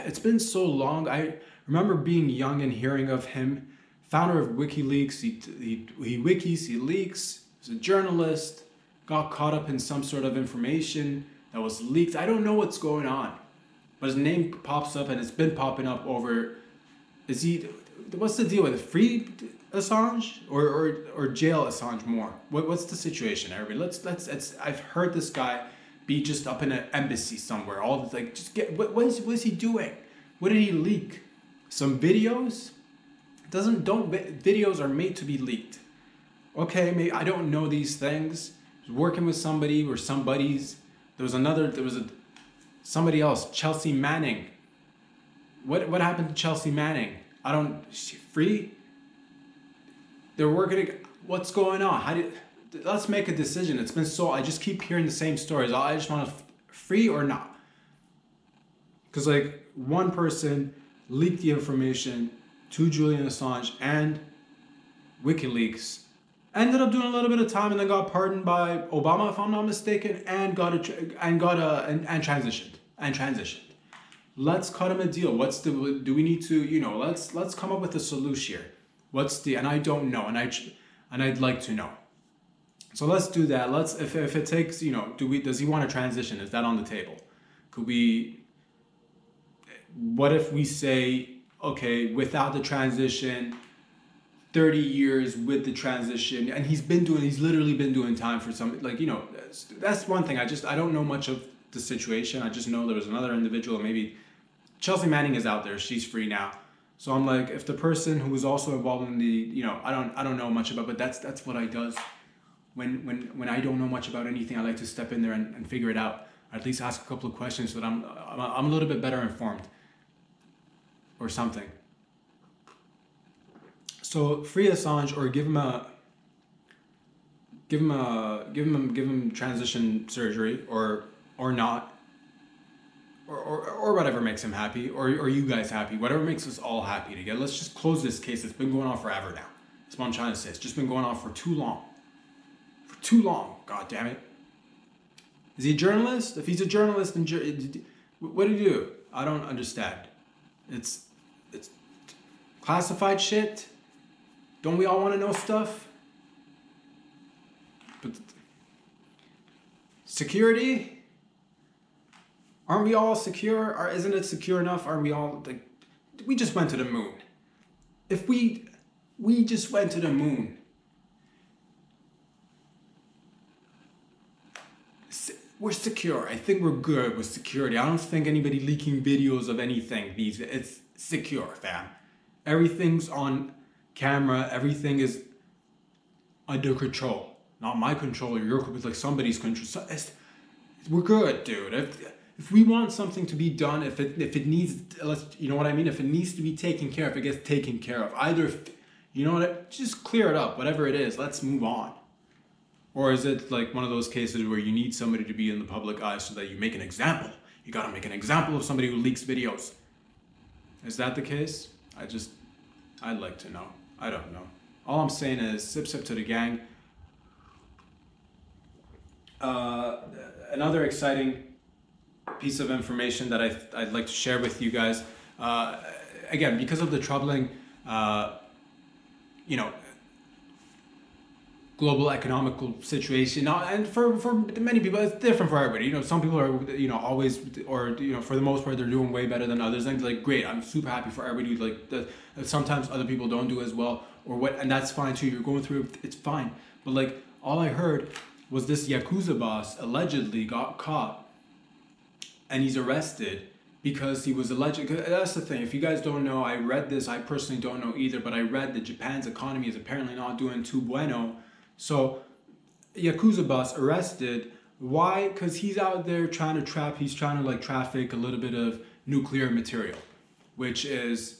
It's been so long. I remember being young and hearing of him, founder of WikiLeaks. He wikis, he leaks. He's a journalist. Got caught up in some sort of information that was leaked. I don't know what's going on, but his name pops up, and it's been popping up over. What's the deal with it? Free Assange or jail Assange more? What's the situation, everybody? Let's I've heard this guy be just up in an embassy somewhere. All the, like, just get what is he doing? What did he leak? Some videos? Videos are made to be leaked. Okay, maybe I don't know these things. I was working with somebody or somebody's. Somebody else, Chelsea Manning. What happened to Chelsea Manning? Is she free? They're working. What's going on? Let's make a decision. It's been so. I just keep hearing the same stories. I just want to free or not. Because like one person leaked the information to Julian Assange and WikiLeaks. Ended up doing a little bit of time and then got pardoned by Obama, if I'm not mistaken, and transitioned. Let's cut him a deal. Do we need to, let's come up with a solution here. And I don't know, and I'd like to know. So let's do that. If it takes, does he want to transition? Is that on the table? What if we say, okay, without the transition, 30 years with the transition, and he's literally been doing time for some, that's one thing. I don't know much of the situation. I just know there was another individual, maybe Chelsea Manning is out there, she's free now. So I'm like, if the person who was also involved in the, I don't know much about, but that's what I does. When I don't know much about anything, I like to step in there and figure it out. Or at least ask a couple of questions so that I'm a little bit better informed or something. So free Assange or give him transition surgery or not, or whatever makes him happy, or you guys happy, whatever makes us all happy together. Let's just close this case. It's been going on forever now. That's what I'm trying to say. It's just been going on for too long. God damn it. Is he a journalist? If he's a journalist, then what do you do? I don't understand. It's classified shit. Don't we all want to know stuff? But security? Aren't we all secure? Or isn't it secure enough? Aren't we all we just went to the moon. If we just went to the moon. We're secure. I think we're good with security. I don't think anybody leaking videos of anything. It's secure, fam. Everything's on camera. Everything is under control. Not my control or your control, like somebody's control. So we're good, dude. If we want something to be done, if it needs, you know what I mean? If it needs to be taken care of, it gets taken care of. Either, just clear it up. Whatever it is, let's move on. Or is it like one of those cases where you need somebody to be in the public eye so that you make an example? You gotta make an example of somebody who leaks videos. Is that the case? I'd like to know. I don't know. All I'm saying is sip to the gang. Another exciting piece of information that I'd like to share with you guys. Again, because of the troubling, global economical situation, and for many people it's different for everybody. Some people are always, or for the most part they're doing way better than others, and like great, I'm super happy for everybody. Sometimes other people don't do as well, and that's fine too. You're going through it's fine, but all I heard was this Yakuza boss allegedly got caught and he's arrested because he was alleged. That's the thing. If you guys don't know, I read this. I personally don't know either, but I read that Japan's economy is apparently not doing too bueno. So, Yakuza boss arrested. Why? Because he's out there trying to traffic a little bit of nuclear material, which is,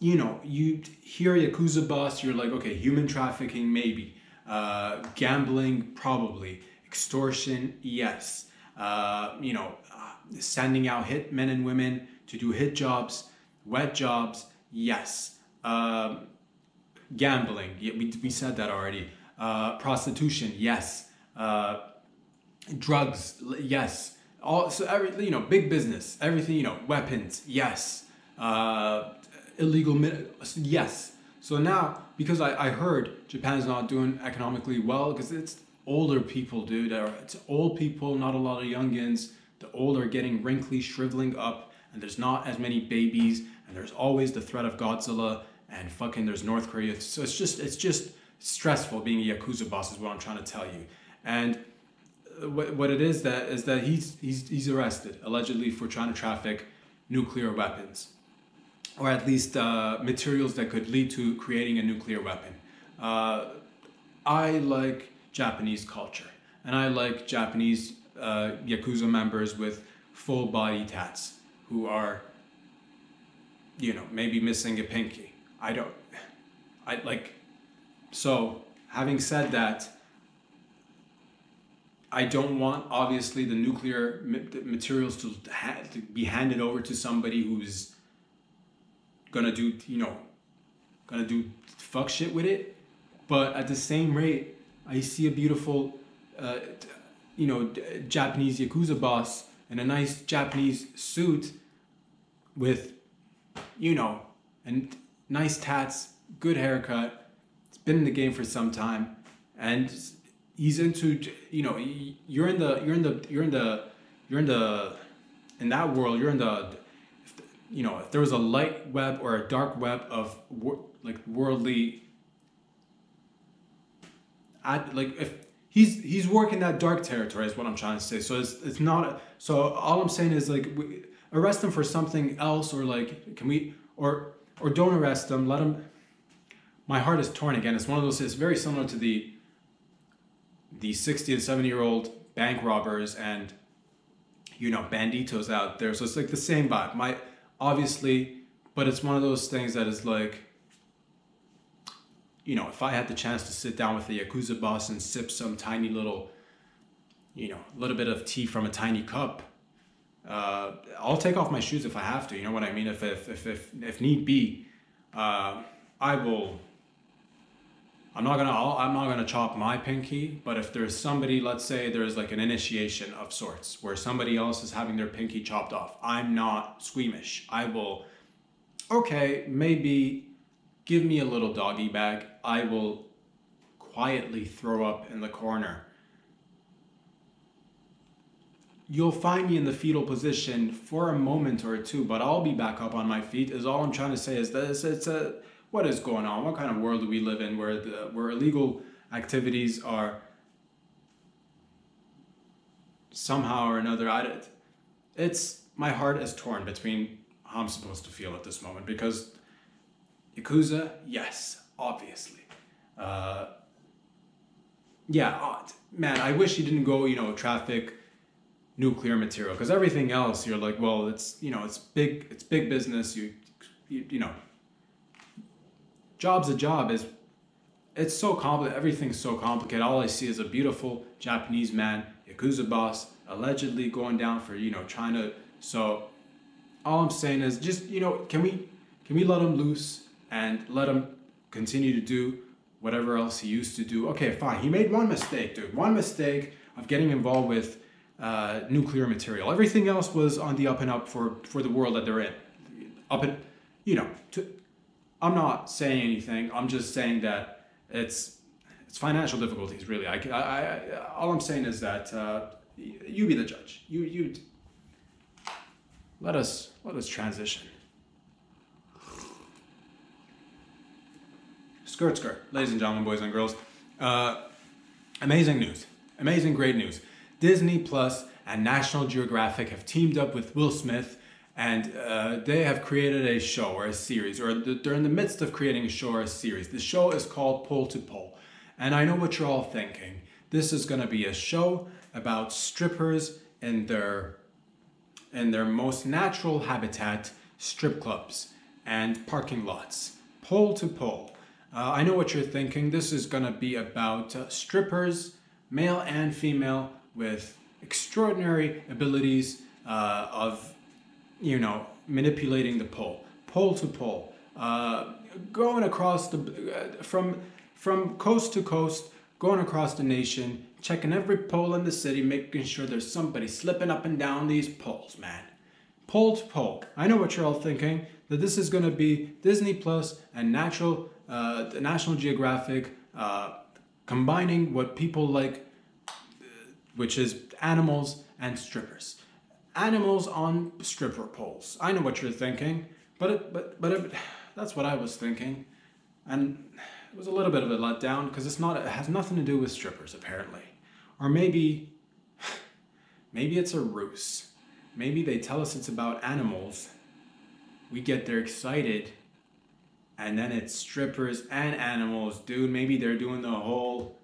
you hear Yakuza boss, you're like, okay, human trafficking, maybe. Gambling, probably. Extortion, yes. Sending out hit men and women to do hit jobs, wet jobs, yes. Gambling, yeah, we said that already. Prostitution, yes. Drugs, yes. Big business, everything, weapons, yes. Illegal, yes. So now, because I heard Japan's not doing economically well, because it's older people, dude. It's old people, not a lot of youngins. The old are getting wrinkly, shriveling up, and there's not as many babies, and there's always the threat of Godzilla, and fucking there's North Korea. So it's just stressful being a Yakuza boss is what I'm trying to tell you. And what it is that he's arrested allegedly for trying to traffic nuclear weapons, or at least materials that could lead to creating a nuclear weapon. I like Japanese culture, and I like Japanese Yakuza members with full body tats who are maybe missing a pinky. So having said that, I don't want, obviously, the nuclear materials to be handed over to somebody who's gonna do fuck shit with it. But at the same rate, I see a beautiful, Japanese Yakuza boss in a nice Japanese suit with, and nice tats, good haircut. It's been in the game for some time, and he's into, you're in that world. You're in the, if there was a light web or a dark web of worldly, if he's working that dark territory is what I'm trying to say. So it's not. So all I'm saying is arrest him for something else, or can we or don't arrest him. Let him. My heart is torn again. It's one of those. It's very similar to the 60 and 70-year-old bank robbers and banditos out there. So it's the same vibe. Obviously, but it's one of those things that is if I had the chance to sit down with the Yakuza boss and sip some tiny little, little bit of tea from a tiny cup, I'll take off my shoes if I have to. You know what I mean? If need be, I will. I'm not gonna chop my pinky, but if there's somebody, let's say there's an initiation of sorts where somebody else is having their pinky chopped off, I'm not squeamish. I will, okay, maybe give me a little doggy bag. I will quietly throw up in the corner. You'll find me in the fetal position for a moment or two, but I'll be back up on my feet. Is all I'm trying to say is that what is going on? What kind of world do we live in where illegal activities are somehow or another? My heart is torn between how I'm supposed to feel at this moment, because Yakuza, yes, obviously. Man, I wish he didn't go, traffic nuclear material, because everything else you're well, it's big business. You know, job's a job. It's so complicated. Everything's so complicated. All I see is a beautiful Japanese man, Yakuza boss, allegedly going down for, trying to. So all I'm saying is just, can we let him loose and let him continue to do whatever else he used to do? Okay, fine. He made one mistake, dude. One mistake of getting involved with nuclear material. Everything else was on the up and up for the world that they're in. I'm not saying anything. I'm just saying that it's financial difficulties, really. All I'm saying is that you be the judge. You let us transition. Skirt, ladies and gentlemen, boys and girls. Amazing news. Amazing, great news. Disney Plus and National Geographic have teamed up with Will Smith, and they have created a show or a series, or they're in the midst of creating a show or a series. The show is called Pole to Pole. And I know what you're all thinking. This is going to be a show about strippers in their most natural habitat, strip clubs and parking lots. Pole to Pole. I know what you're thinking. This is going to be about strippers, male and female, with extraordinary abilities of, manipulating the pole. Pole to pole. Going across from coast to coast, going across the nation, checking every pole in the city, making sure there's somebody slipping up and down these poles, man. Pole to pole. I know what you're all thinking, that this is going to be Disney Plus and the National Geographic combining what people like, which is animals and strippers. Animals on stripper poles. I know what you're thinking, but that's what I was thinking. And it was a little bit of a letdown, because it has nothing to do with strippers, apparently. Or maybe it's a ruse. Maybe they tell us it's about animals. We get there excited, and then it's strippers and animals. Dude, maybe they're doing the whole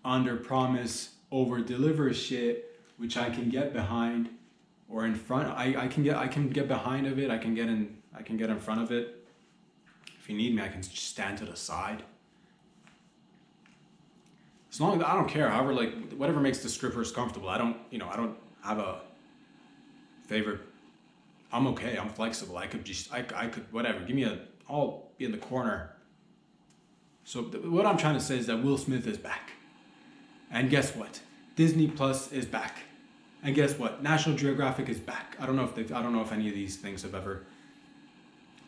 under promise, over deliver shit, which I can get behind, or in front. I can get behind of it. I can get in I can get in front of it. If you need me, I can just stand to the side. As long as I don't care, however, like whatever makes the strippers comfortable. I don't have a favorite. I'm okay. I'm flexible. I could whatever. I'll be in the corner. So what I'm trying to say is that Will Smith is back. And guess what? Disney Plus is back. And guess what? National Geographic is back. I don't know if any of these things have ever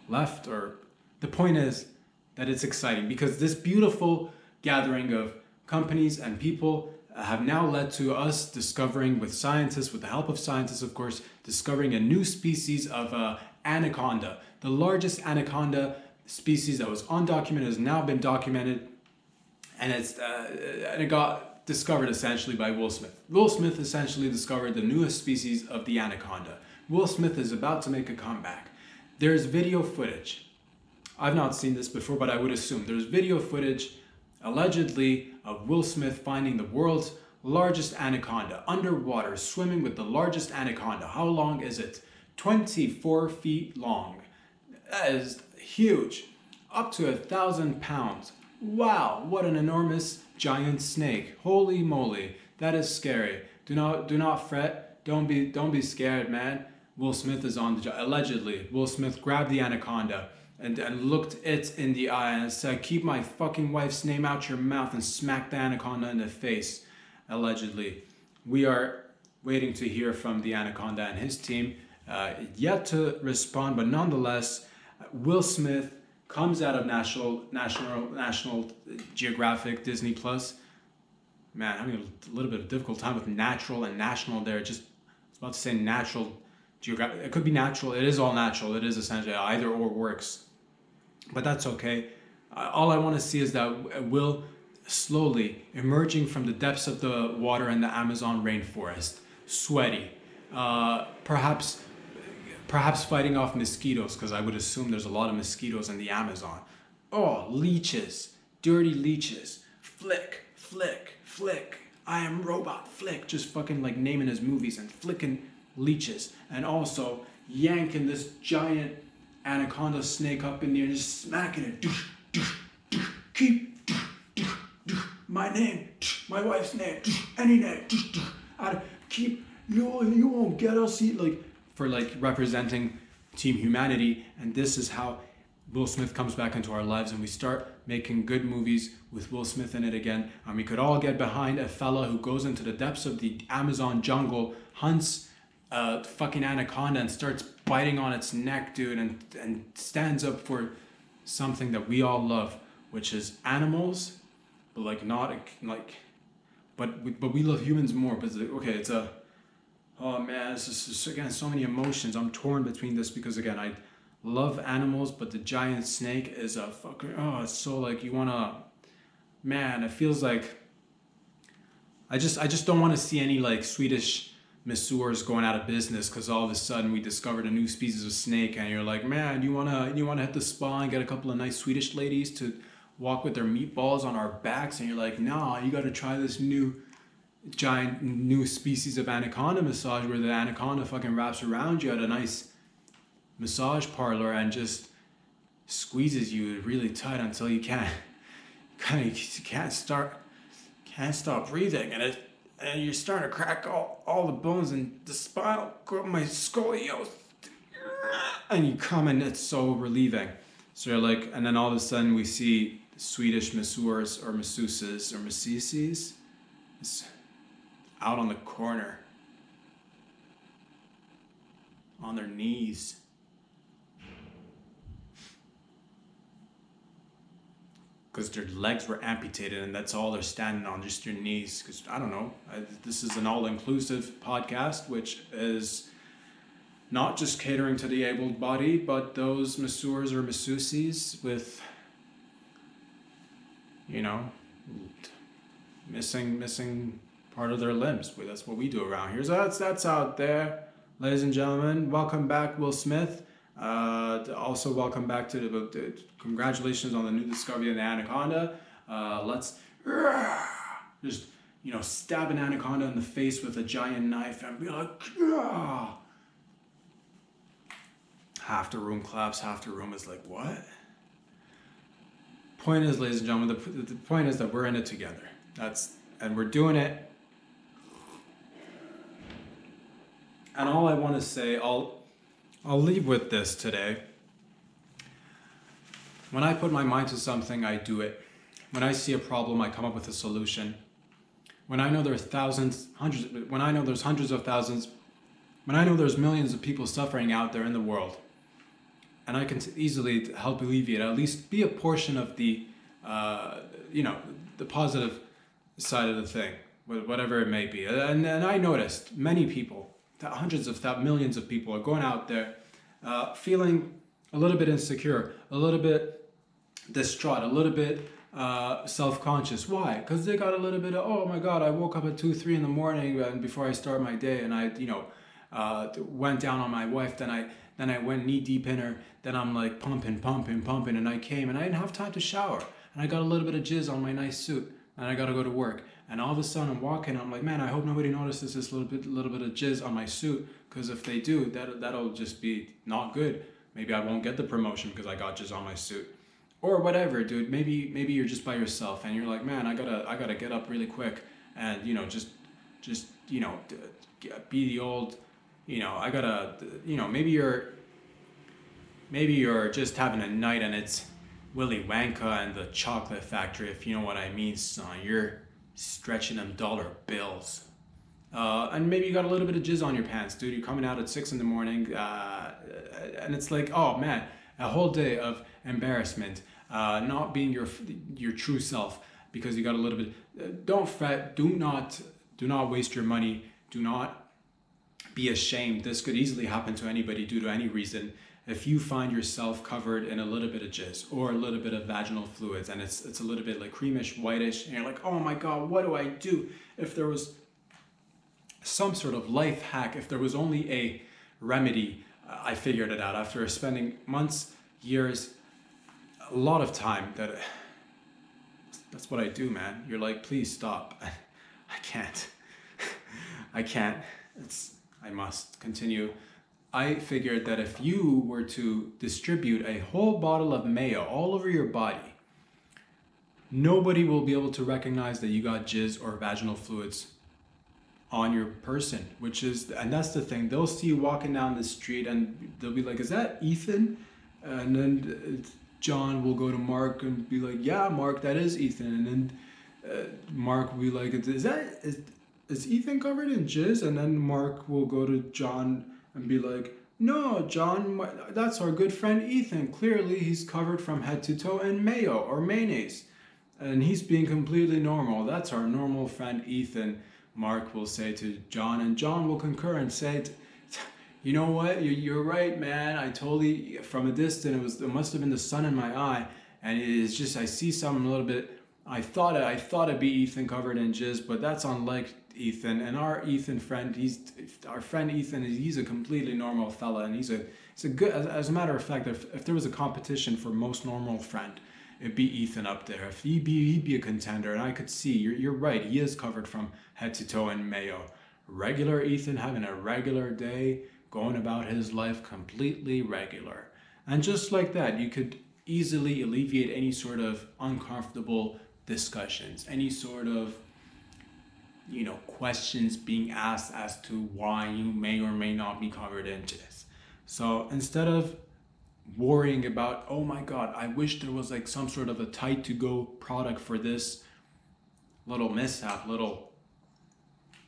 left, or the point is that it's exciting because this beautiful gathering of companies and people have now led to us discovering, with the help of scientists, of course, discovering a new species of anaconda. The largest anaconda species that was undocumented has now been documented, and it got discovered essentially by Will Smith. Will Smith essentially discovered the newest species of the anaconda. Will Smith is about to make a comeback. There's video footage. I've not seen this before, but I would assume there's video footage allegedly of Will Smith finding the world's largest anaconda underwater, swimming with the largest anaconda. How long is it? 24 feet long. That is huge. Up to 1,000 pounds. Wow, what an enormous giant snake. Holy moly, that is scary. Do not fret. Don't be scared, man. Will Smith is on the allegedly. Will Smith grabbed the anaconda and looked it in the eye and said, "Keep my fucking wife's name out your mouth," and smacked the anaconda in the face. Allegedly. We are waiting to hear from the anaconda and his team. Yet to respond, but nonetheless, Will Smith comes out of National Geographic, Disney Plus. Man, having a little bit of a difficult time with natural and national there. I was about to say Natural Geographic. It could be natural. It is all natural. It is essentially either or works. But that's okay. All I want to see is that Will slowly emerging from the depths of the water in the Amazon rainforest, sweaty, perhaps fighting off mosquitoes, because I would assume there's a lot of mosquitoes in the Amazon. Oh, leeches, dirty leeches, flick, flick, flick, I am robot, flick, just fucking like naming his movies and flicking leeches, and also yanking this giant anaconda snake up in the air and just smacking it. Keep my name, my wife's name, any name. Keep you won't get us, for representing Team Humanity. And this is how Will Smith comes back into our lives, and we start making good movies with Will Smith in it again. And we could all get behind a fella who goes into the depths of the Amazon jungle, hunts a fucking anaconda and starts biting on its neck, dude, and stands up for something that we all love, which is animals, but but we love humans more. But it's oh man, it's just again so many emotions. I'm torn between this because again I love animals, but the giant snake is a fucking it's so you wanna, man. It feels like I just don't want to see any Swedish masseurs going out of business because all of a sudden we discovered a new species of snake, and you're like, man, you wanna hit the spa and get a couple of nice Swedish ladies to walk with their meatballs on our backs, and you're like, nah, you got to try this new species of anaconda massage where the anaconda fucking wraps around you at a nice massage parlor and just squeezes you really tight until you can't stop breathing, and you're starting to crack all the bones and the spinal cord, my scoliosis, and you come, and it's so relieving. So you're like, and then all of a sudden we see Swedish masseurs or masseuses out on the corner on their knees. Because their legs were amputated and that's all they're standing on, just your knees. Because I don't know, this is an all-inclusive podcast, which is not just catering to the able-bodied, but those masseurs or masseuses with, missing part of their limbs. That's what we do around here. So that's out there, ladies and gentlemen. Welcome back, Will Smith. Also welcome back to congratulations on the new discovery of the anaconda. Let's just stab an anaconda in the face with a giant knife and be like, Half the room claps, half the room is like, what? Point is, ladies and gentlemen, the point is that we're in it together. And we're doing it. And all I want to say, I'll leave with this today. When I put my mind to something, I do it. When I see a problem, I come up with a solution. When I know there's when I know there's hundreds of thousands, when I know there's millions of people suffering out there in the world, and I can easily help alleviate, at least be a portion of the, the positive side of the thing, whatever it may be. And I noticed many people, hundreds of millions of people are going out there feeling a little bit insecure, a little bit distraught, a little bit self-conscious. Why? Because they got a little bit of, oh my God, I woke up at 2-3 in the morning and before I start my day, and I went down on my wife, then I went knee deep in her, then I'm like pumping, and I came and I didn't have time to shower, and I got a little bit of jizz on my nice suit, and I gotta go to work, and all of a sudden I'm walking, I'm like, man, I hope nobody notices this little bit of jizz on my suit, because if they do, that'll just be not good. Maybe I won't get the promotion because I got jizz on my suit. Or whatever, dude. Maybe you're just by yourself and you're like, man, I gotta get up really quick and just be the old, I gotta, maybe you're just having a night and it's Willy Wonka and the Chocolate Factory, if you know what I mean, son. You're stretching them dollar bills. And maybe you got a little bit of jizz on your pants, dude. You're coming out at 6 in the morning, and it's like, oh man, a whole day of embarrassment, not being your true self because you got a little bit. Don't fret. Do not waste your money. Do not be ashamed. This could easily happen to anybody due to any reason. If you find yourself covered in a little bit of jizz or a little bit of vaginal fluids, and it's a little bit like creamish, whitish, and you're like, oh my God, what do I do? If there was some sort of life hack, if there was only a remedy, I figured it out after spending months, years, a lot of time. That's what I do, man. You're like, please stop. I can't. I must continue. I figured that if you were to distribute a whole bottle of mayo all over your body, nobody will be able to recognize that you got jizz or vaginal fluids on your person, and that's the thing. They'll see you walking down the street and they'll be like, is that Ethan? And then John will go to Mark and be like, yeah, Mark, that is Ethan. And then Mark will be like, is Ethan covered in jizz? And then Mark will go to John and be like, no, John, that's our good friend Ethan. Clearly he's covered from head to toe in mayo or mayonnaise. And he's being completely normal. That's our normal friend Ethan, Mark will say to John. And John will concur and say, you know what, you're right, man. I totally, from a distance, it must have been the sun in my eye. And it is just, I see something a little bit, I thought it'd be Ethan covered in jizz, but that's unlike Ethan. And our friend Ethan, he's a completely normal fella, and he's a good, as a matter of fact, if there was a competition for most normal friend, it'd be Ethan up there. If he'd be a contender, and I could see, you're right, he is covered from head to toe in mayo. Regular Ethan having a regular day, going about his life completely regular. And just like that, you could easily alleviate any sort of uncomfortable discussions, any sort of questions being asked as to why you may or may not be covered in jizz. So instead of worrying about, oh my God, I wish there was like some sort of a tight to go product for this little mishap, little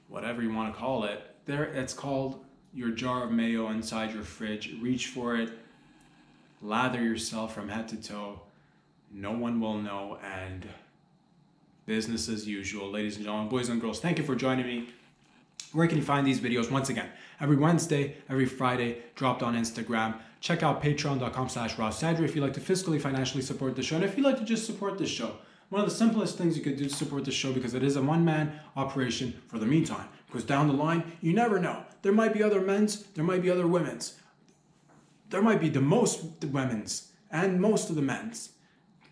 whatever you want to call it, it's called your jar of mayo inside your fridge. Reach for it, lather yourself from head to toe. No one will know, and business as usual. Ladies and gentlemen, boys and girls, thank you for joining me. Where can you find these videos? Once again, every Wednesday, every Friday, dropped on Instagram. Check out patreon.com/rawsadri if you'd like to fiscally, financially support the show. And if you'd like to just support the show, one of the simplest things you could do to support the show, because it is a one-man operation for the meantime. Because down the line, you never know. There might be other men's, there might be other women's. There might be the most women's and most of the men's.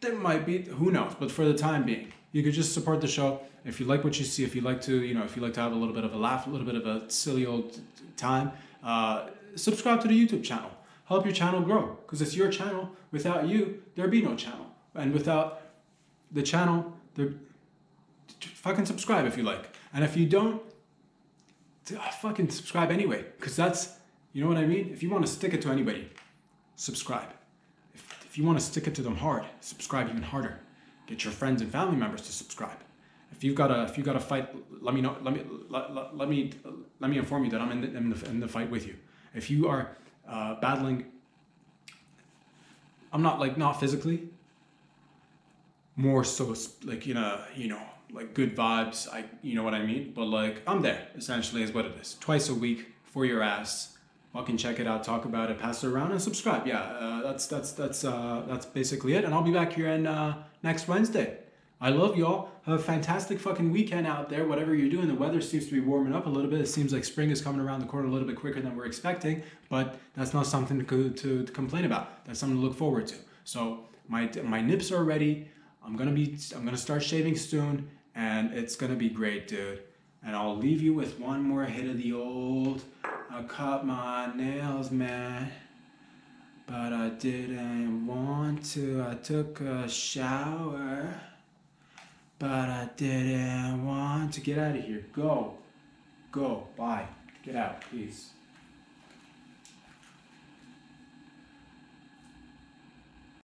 There might be, who knows, but for the time being, you could just support the show. If you like what you see, if you like to, if you like to have a little bit of a laugh, a little bit of a silly old time, subscribe to the YouTube channel. help your channel grow, because it's your channel. Without you, there'd be no channel. And without the channel, fucking subscribe if you like. And if you don't, fucking subscribe anyway, because that's, you know what I mean? If you want to stick it to anybody, subscribe. If you want to stick it to them hard, subscribe even harder. Get your friends and family members to subscribe. If you've got a fight, let me know. Let me inform you that I'm in the fight with you. If you are battling, I'm not physically, more so like like good vibes. You know what I mean. But like I'm there essentially is what it is. Twice a week for your ass. Fucking check it out, talk about it, pass it around, and subscribe. Yeah, that's basically it. And I'll be back here next Wednesday. I love y'all. Have a fantastic fucking weekend out there. Whatever you're doing, the weather seems to be warming up a little bit. It seems like spring is coming around the corner a little bit quicker than we're expecting, but that's not something to complain about. That's something to look forward to. So my nips are ready. I'm gonna start shaving soon, and it's gonna be great, dude. And I'll leave you with one more hit of the old. I cut my nails, man, but I didn't want to. I took a shower, but I didn't want to. Get out of here. Go. Bye. Get out, please.